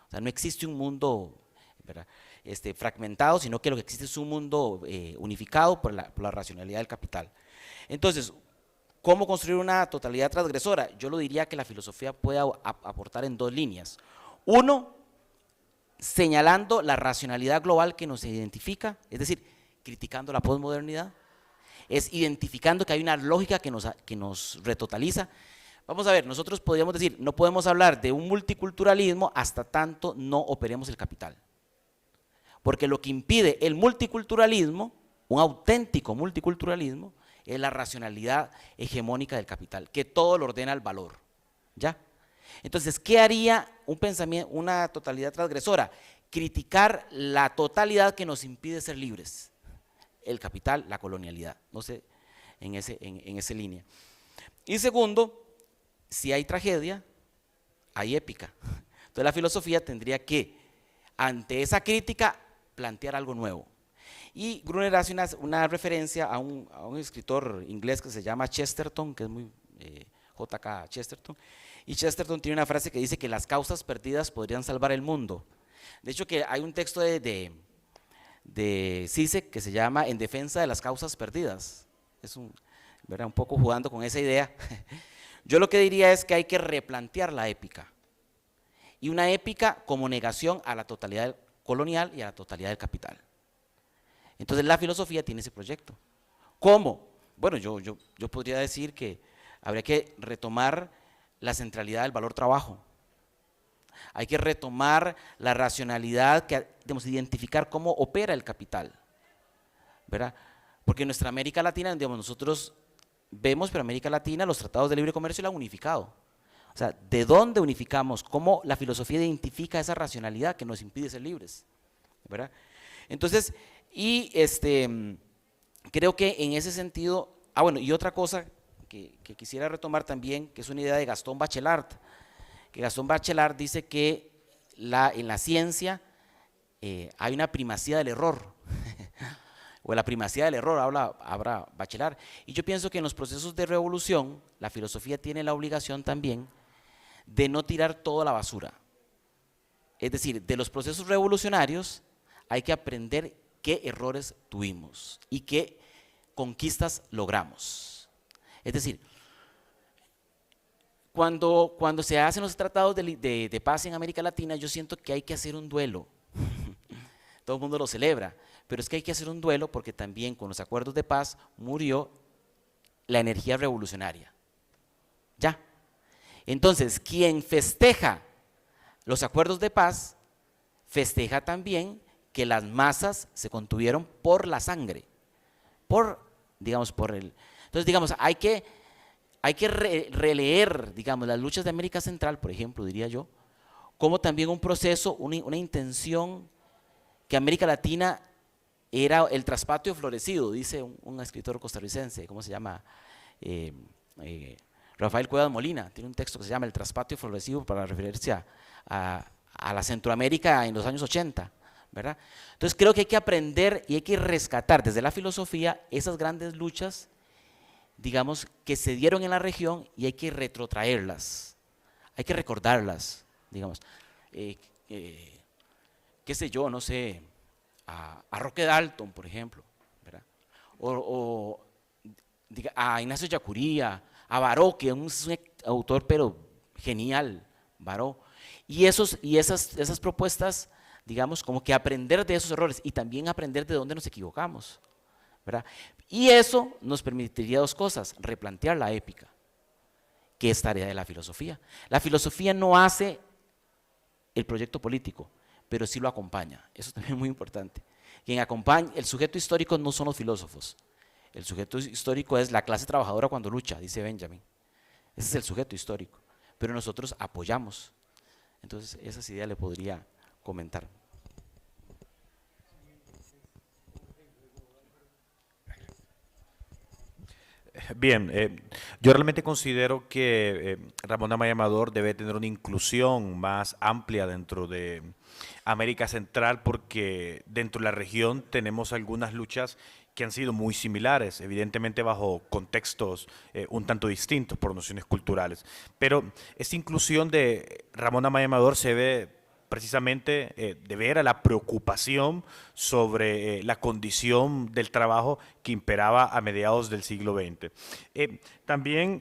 D: O sea, no existe un mundo, ¿verdad?, fragmentado, sino que lo que existe es un mundo unificado por la racionalidad del capital. Entonces, ¿cómo construir una totalidad transgresora? Yo lo diría que la filosofía puede aportar en 2 líneas. Uno, señalando la racionalidad global que nos identifica, es decir, criticando la posmodernidad, es identificando que hay una lógica que nos retotaliza. Vamos a ver, nosotros podríamos decir, no podemos hablar de un multiculturalismo hasta tanto no operemos el capital. porque lo que impide el multiculturalismo, un auténtico multiculturalismo, es la racionalidad hegemónica del capital, que todo lo ordena al valor, ¿ya? Entonces, ¿qué haría un pensamiento, una totalidad transgresora? Criticar la totalidad que nos impide ser libres, el capital, la colonialidad, no sé, en esa línea. Y segundo, si hay tragedia, hay épica. Entonces la filosofía tendría que, ante esa crítica, plantear algo nuevo. Y Gruner hace una referencia a un escritor inglés que se llama Chesterton, que es muy J.K. Chesterton, y Chesterton tiene una frase que dice que las causas perdidas podrían salvar el mundo. De hecho, que hay un texto de Zizek que se llama En defensa de las causas perdidas. Es un poco jugando con esa idea. Yo lo que diría es que hay que replantear la épica. Y una épica como negación a la totalidad colonial y a la totalidad del capital. Entonces la filosofía tiene ese proyecto. ¿Cómo? Bueno, yo podría decir que habría que retomar la centralidad del valor trabajo. Hay que retomar la racionalidad, digamos, identificar cómo opera el capital, ¿verdad? Porque en nuestra América Latina, digamos, nosotros vemos, pero América Latina, los tratados de libre comercio la han unificado. O sea, ¿de dónde unificamos? ¿Cómo la filosofía identifica esa racionalidad que nos impide ser libres? ¿Verdad? Entonces, creo que en ese sentido, bueno, y otra cosa que quisiera retomar también, que es una idea de Gastón Bachelard, que Gastón Bachelard dice que en la ciencia hay una primacía del error, o la primacía del error, habla Bachelard. Y yo pienso que en los procesos de revolución, la filosofía tiene la obligación también de no tirar toda la basura. Es decir, de los procesos revolucionarios hay que aprender qué errores tuvimos y qué conquistas logramos. Es decir, cuando se hacen los tratados de paz en América Latina, yo siento que hay que hacer un duelo. Todo el mundo lo celebra, pero es que hay que hacer un duelo porque también con los acuerdos de paz murió la energía revolucionaria. Ya. Entonces, quien festeja los acuerdos de paz, festeja también que las masas se contuvieron por la sangre, Entonces, digamos, hay que releer, digamos, las luchas de América Central, por ejemplo, diría yo, como también un proceso, una intención que América Latina era el traspatio florecido, dice un escritor costarricense, ¿cómo se llama? Rafael Cuevas Molina, tiene un texto que se llama El traspatio florecido para referirse a la Centroamérica en los años 80, ¿verdad? Entonces creo que hay que aprender y hay que rescatar desde la filosofía esas grandes luchas, digamos, que se dieron en la región y hay que retrotraerlas, hay que recordarlas, digamos. Qué sé yo, no sé, a Roque Dalton, por ejemplo, ¿verdad? A Ignacio Yacuría, a Baró, que es un autor pero genial, Baró. Y esas propuestas, digamos, como que aprender de esos errores y también aprender de dónde nos equivocamos, ¿verdad? Y eso nos permitiría dos cosas: replantear la épica, que es tarea de la filosofía. La filosofía no hace el proyecto político, pero sí lo acompaña. Eso también es muy importante. Quien acompaña, el sujeto histórico no son los filósofos. El sujeto histórico es la clase trabajadora cuando lucha, dice Benjamin. Ese es el sujeto histórico. Pero nosotros apoyamos. Entonces, esas ideas le podría comentar.
E: Bien, yo realmente considero que Ramón Amaya Amador debe tener una inclusión más amplia dentro de América Central, porque dentro de la región tenemos algunas luchas que han sido muy similares, evidentemente bajo contextos un tanto distintos por nociones culturales. Pero esta inclusión de Ramón Amaya Amador se ve precisamente de ver a la preocupación sobre la condición del trabajo que imperaba a mediados del siglo XX. También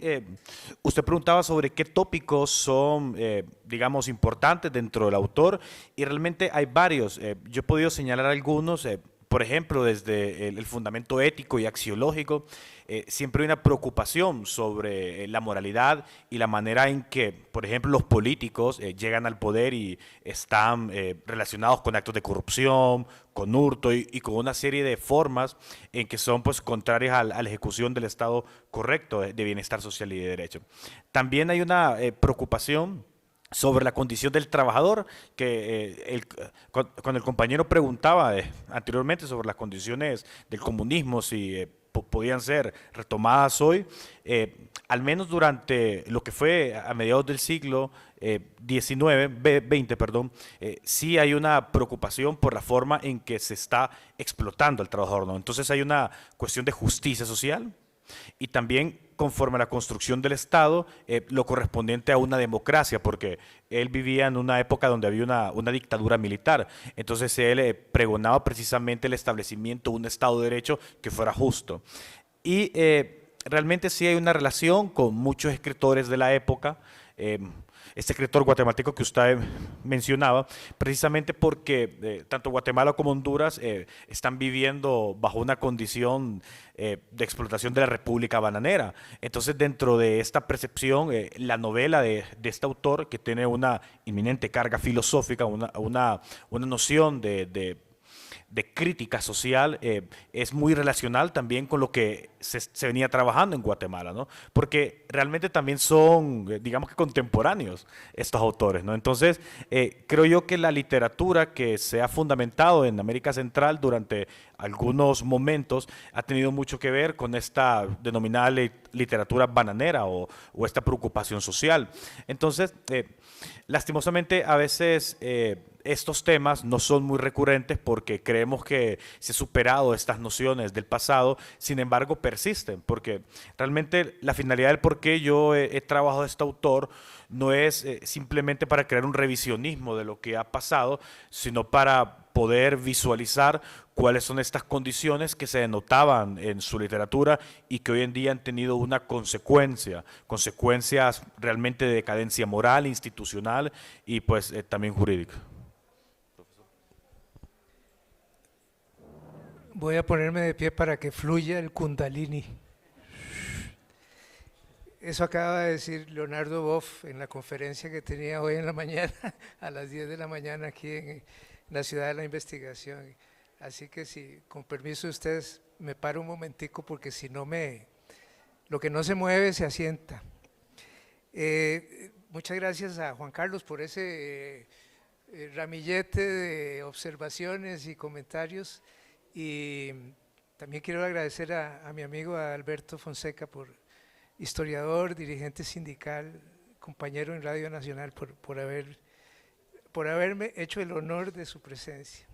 E: usted preguntaba sobre qué tópicos son, digamos, importantes dentro del autor, y realmente hay varios. Yo he podido señalar algunos. por ejemplo, desde el fundamento ético y axiológico, siempre hay una preocupación sobre la moralidad y la manera en que, por ejemplo, los políticos llegan al poder y están relacionados con actos de corrupción, con hurto y con una serie de formas en que son pues contrarias a la ejecución del Estado correcto de bienestar social y de derecho. También hay una preocupación sobre la condición del trabajador, que cuando el compañero preguntaba anteriormente sobre las condiciones del comunismo, si podían ser retomadas hoy, al menos durante lo que fue a mediados del siglo XX, perdón, sí hay una preocupación por la forma en que se está explotando al trabajador, ¿no? Entonces hay una cuestión de justicia social y también conforme a la construcción del Estado, lo correspondiente a una democracia, porque él vivía en una época donde había una dictadura militar. Entonces él pregonaba precisamente el establecimiento de un Estado de Derecho que fuera justo. Y realmente sí hay una relación con muchos escritores de la época, este escritor guatemalteco que usted mencionaba, precisamente porque tanto Guatemala como Honduras están viviendo bajo una condición de explotación de la República Bananera. Entonces, dentro de esta percepción, la novela de este autor, que tiene una inminente carga filosófica, una noción de crítica social, es muy relacional también con lo que se venía trabajando en Guatemala, ¿no? Porque realmente también son, digamos que contemporáneos estos autores, ¿no? Entonces, creo yo que la literatura que se ha fundamentado en América Central durante algunos momentos ha tenido mucho que ver con esta denominada literatura bananera o esta preocupación social. Entonces, lastimosamente, a veces estos temas no son muy recurrentes porque creemos que se han superado estas nociones del pasado, sin embargo persisten, porque realmente la finalidad del por qué yo he trabajado este autor no es simplemente para crear un revisionismo de lo que ha pasado, sino para poder visualizar cuáles son estas condiciones que se denotaban en su literatura y que hoy en día han tenido una consecuencias realmente de decadencia moral, institucional y pues también jurídica.
F: Voy a ponerme de pie para que fluya el Kundalini. Eso acaba de decir Leonardo Boff en la conferencia que tenía hoy en la mañana, a las 10 de la mañana aquí en la Ciudad de la Investigación. Así que si, con permiso de ustedes, me paro un momentico porque si no lo que no se mueve se asienta. Muchas gracias a Juan Carlos por ese ramillete de observaciones y comentarios. Y también quiero agradecer a mi amigo Alberto Fonseca, historiador, dirigente sindical, compañero en Radio Nacional, por haberme hecho el honor de su presencia.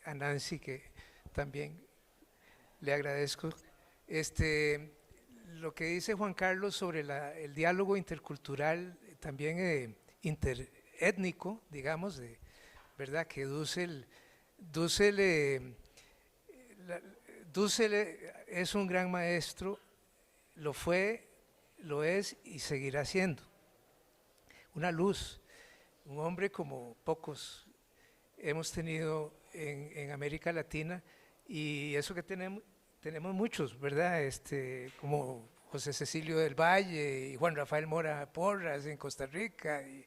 F: A Nancy, que también le agradezco. Lo que dice Juan Carlos sobre el diálogo intercultural, también interétnico, digamos, ¿verdad? Que Dussel es un gran maestro, lo fue, lo es y seguirá siendo. Una luz, un hombre como pocos hemos tenido en América Latina, y eso que tenemos muchos, ¿verdad? Como José Cecilio del Valle y Juan Rafael Mora Porras en Costa Rica, y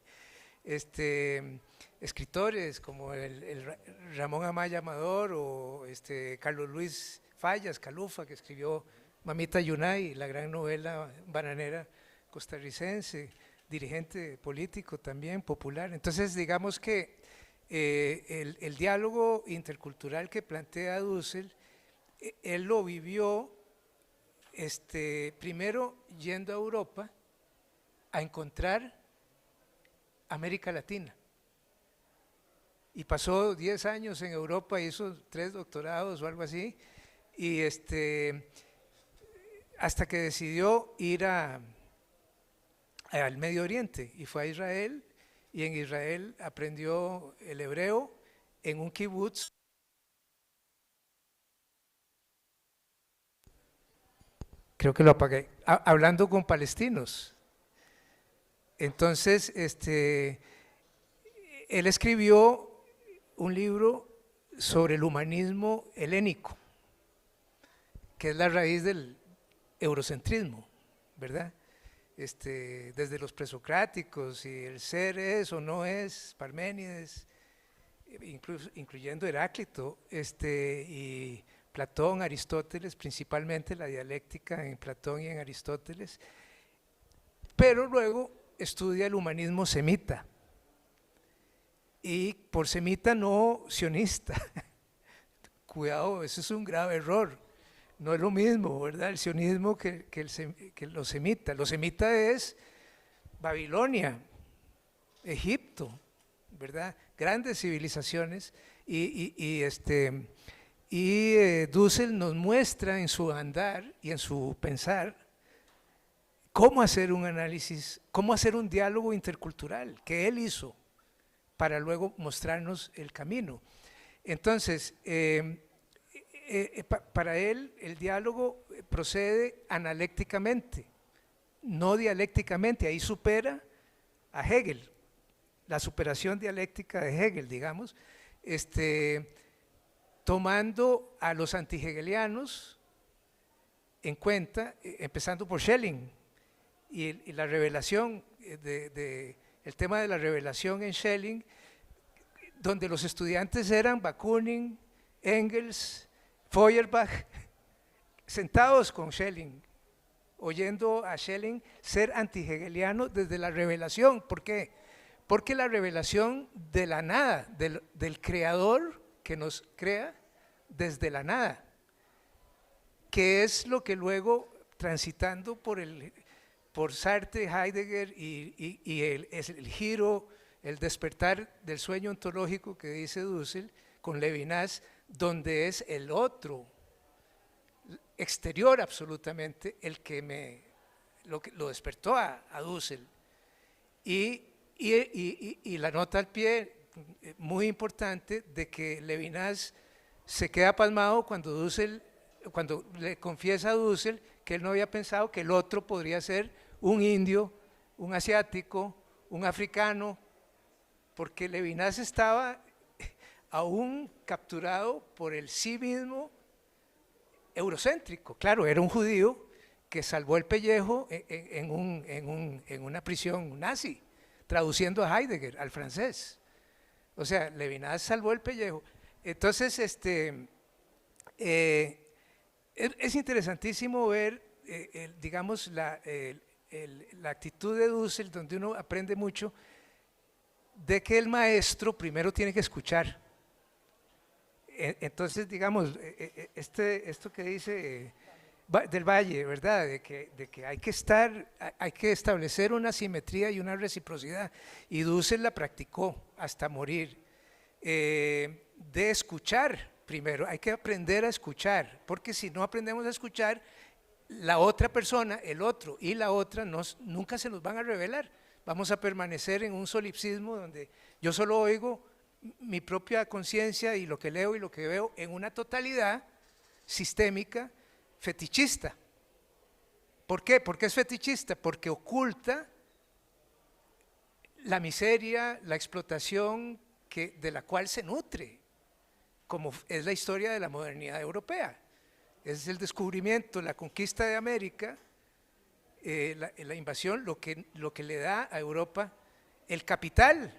F: escritores como el Ramón Amaya Amador o Carlos Luis Fallas Calufa, que escribió Mamita Yunay, la gran novela bananera costarricense, dirigente político también popular. Entonces, digamos que el diálogo intercultural que plantea Dussel, él lo vivió primero yendo a Europa a encontrar América Latina. Y pasó 10 años en Europa, hizo 3 doctorados o algo así, y hasta que decidió ir al Medio Oriente, y fue a Israel, y en Israel aprendió el hebreo en un kibutz. Creo que lo apagué, hablando con palestinos. Entonces, él escribió un libro sobre el humanismo helénico, que es la raíz del eurocentrismo, ¿verdad? Desde los presocráticos, y el ser es o no es, Parménides, incluyendo Heráclito, y Platón, Aristóteles, principalmente la dialéctica en Platón y en Aristóteles, pero luego estudia el humanismo semita, y por semita no sionista. Cuidado, eso es un grave error. No es lo mismo, ¿verdad? El sionismo que los semitas. Los semitas es Babilonia, Egipto, ¿verdad? Grandes civilizaciones, y Dussel nos muestra en su andar y en su pensar cómo hacer un análisis, cómo hacer un diálogo intercultural que él hizo para luego mostrarnos el camino. Entonces, para él el diálogo procede analécticamente, no dialécticamente. Ahí supera a Hegel, la superación dialéctica de Hegel, digamos, tomando a los antihegelianos en cuenta, empezando por Schelling, y la revelación, el tema de la revelación en Schelling, donde los estudiantes eran Bakunin, Engels, Feuerbach, sentados con Schelling, oyendo a Schelling ser antihegeliano desde la revelación. ¿Por qué? Porque la revelación de la nada, del creador que nos crea desde la nada, que es lo que luego, transitando por Sartre, Heidegger y el giro, el despertar del sueño ontológico que dice Dussel con Levinas, donde es el otro exterior absolutamente el que lo despertó a Dussel. Y la nota al pie muy importante de que Levinas se queda pasmado cuando le confiesa a Dussel que él no había pensado que el otro podría ser un indio, un asiático, un africano, porque Levinas estaba aún capturado por el sí mismo eurocéntrico. Claro, era un judío que salvó el pellejo en una prisión nazi, traduciendo a Heidegger al francés. O sea, Levinas salvó el pellejo. Entonces, es interesantísimo ver, digamos, la actitud de Dussel, donde uno aprende mucho de que el maestro primero tiene que escuchar. Entonces, digamos, esto que dice del Valle, ¿verdad? De que hay que establecer una simetría y una reciprocidad, y Dussel la practicó hasta morir, de escuchar primero. Hay que aprender a escuchar, porque si no aprendemos a escuchar, la otra persona, el otro y la otra nunca se nos van a revelar. Vamos a permanecer en un solipsismo donde yo solo oigo mi propia conciencia y lo que leo y lo que veo en una totalidad sistémica, fetichista. ¿Por qué? Porque es fetichista, porque oculta la miseria, la explotación de la cual se nutre, como es la historia de la modernidad europea. Es el descubrimiento, la conquista de América, la invasión, lo que le da a Europa el capital,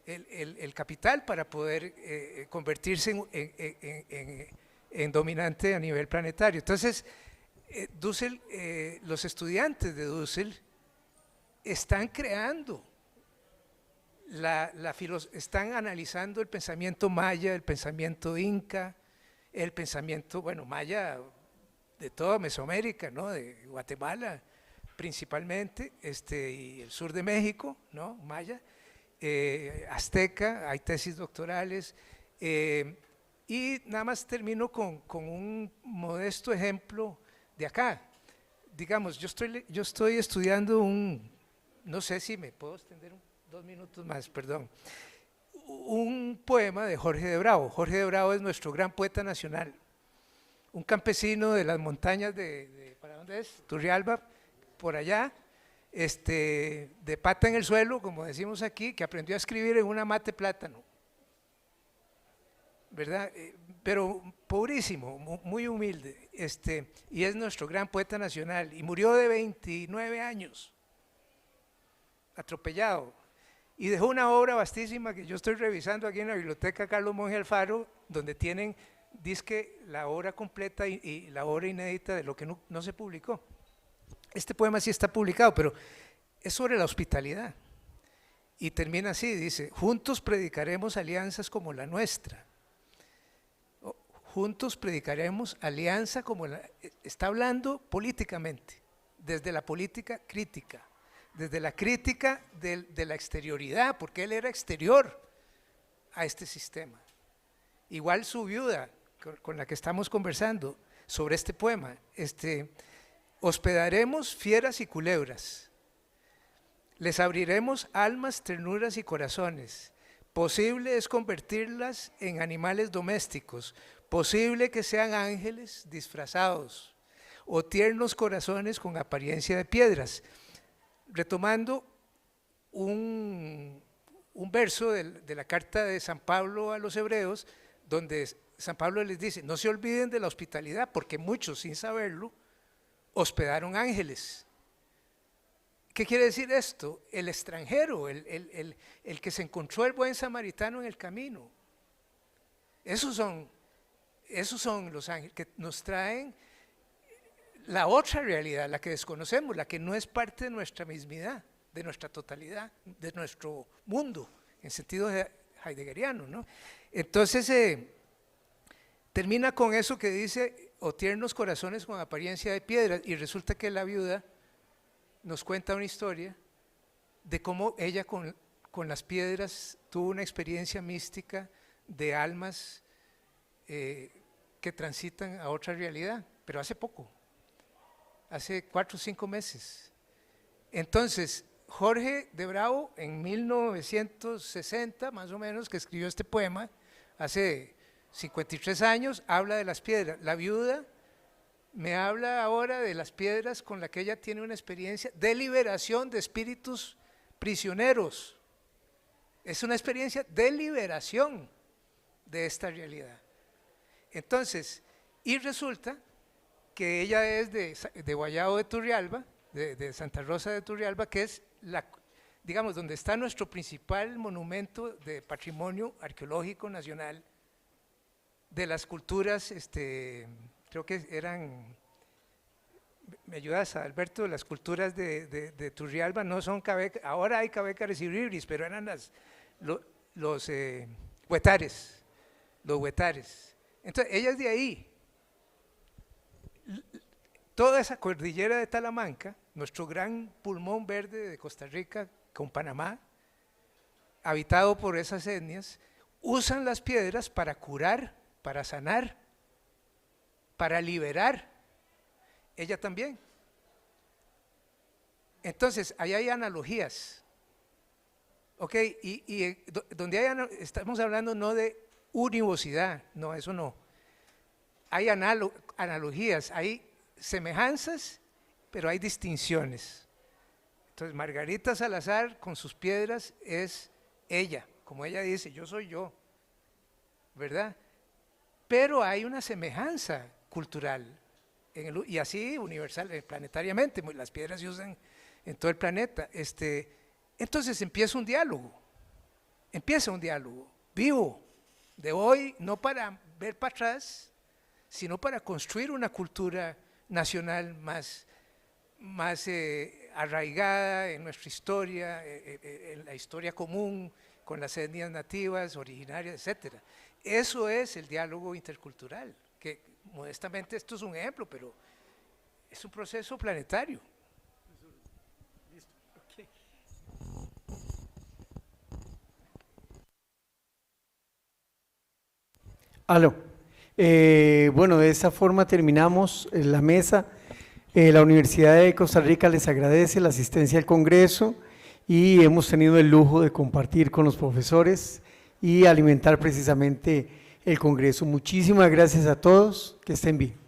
F: el capital para poder convertirse en dominante a nivel planetario. Entonces, Dussel, los estudiantes de Dussel están creando, están analizando el pensamiento maya, el pensamiento inca, el pensamiento, bueno, maya de toda Mesoamérica, ¿no? De Guatemala principalmente, y el sur de México, ¿no? Maya, azteca, hay tesis doctorales, y nada más termino con un modesto ejemplo de acá. Digamos, yo estoy estudiando no sé si me puedo extender 2 minutos más, perdón, un poema de Jorge de Bravo. Jorge de Bravo es nuestro gran poeta nacional, un campesino de las montañas ¿para dónde es? Turrialba, por allá, de pata en el suelo, como decimos aquí, que aprendió a escribir en una mate plátano, ¿verdad? Pero pobrísimo, muy humilde, y es nuestro gran poeta nacional, y murió de 29 años, atropellado, y dejó una obra vastísima que yo estoy revisando aquí en la biblioteca Carlos Monge Alfaro, donde tienen, dizque, la obra completa y la obra inédita de lo que no se publicó. Este poema sí está publicado, pero es sobre la hospitalidad, y termina así, dice: juntos predicaremos alianzas como la nuestra. Juntos predicaremos alianza como la… Está hablando políticamente, desde la política crítica, desde la crítica de la exterioridad, porque él era exterior a este sistema. Igual su viuda, con la que estamos conversando sobre este poema, hospedaremos fieras y culebras, les abriremos almas, ternuras y corazones. Posible es convertirlas en animales domésticos, posible que sean ángeles disfrazados o tiernos corazones con apariencia de piedras. Retomando un verso de la carta de San Pablo a los hebreos, donde San Pablo les dice: no se olviden de la hospitalidad, porque muchos, sin saberlo, hospedaron ángeles. ¿Qué quiere decir esto? El extranjero, el que se encontró el buen samaritano en el camino. Esos son los ángeles que nos traen la otra realidad, la que desconocemos, la que no es parte de nuestra mismidad, de nuestra totalidad, de nuestro mundo, en sentido heideggeriano, ¿no? Entonces termina con eso que dice: o tiernos corazones con apariencia de piedra, y resulta que la viuda nos cuenta una historia de cómo ella con las piedras tuvo una experiencia mística de almas que transitan a otra realidad, pero hace poco, hace 4 o 5 meses. Entonces, Jorge de Bravo, en 1960, más o menos, que escribió este poema, hace 53 años, habla de las piedras. La viuda me habla ahora de las piedras con las que ella tiene una experiencia de liberación de espíritus prisioneros. Es una experiencia de liberación de esta realidad. Entonces, y resulta que ella es de Guayabo de Turrialba, de Santa Rosa de Turrialba, que es digamos, donde está nuestro principal monumento de patrimonio arqueológico nacional, de las culturas, creo que eran, ¿me ayudas, Alberto? Las culturas de Turrialba no son cabécares, ahora hay cabécares y ribris, pero eran los huetares, Entonces, ella es de ahí. Toda esa cordillera de Talamanca, nuestro gran pulmón verde de Costa Rica con Panamá, habitado por esas etnias, usan las piedras para curar, para sanar, para liberar. Ella también. Entonces, ahí hay analogías. ¿Ok? Y donde estamos hablando no de univocidad, no, eso no. Hay analogías, hay semejanzas, pero hay distinciones. Entonces, Margarita Salazar con sus piedras es ella, como ella dice: yo soy yo, ¿verdad? Pero hay una semejanza cultural, y así universal, planetariamente, las piedras se usan en todo el planeta. Entonces empieza un diálogo vivo, de hoy, no para ver para atrás, sino para construir una cultura nacional más arraigada en nuestra historia, en la historia común, con las etnias nativas, originarias, etc. Eso es el diálogo intercultural, que modestamente esto es un ejemplo, pero es un proceso planetario.
A: Aló. Bueno, de esta forma terminamos la mesa. La Universidad de Costa Rica les agradece la asistencia al Congreso y hemos tenido el lujo de compartir con los profesores y alimentar precisamente el Congreso. Muchísimas gracias a todos, que estén bien.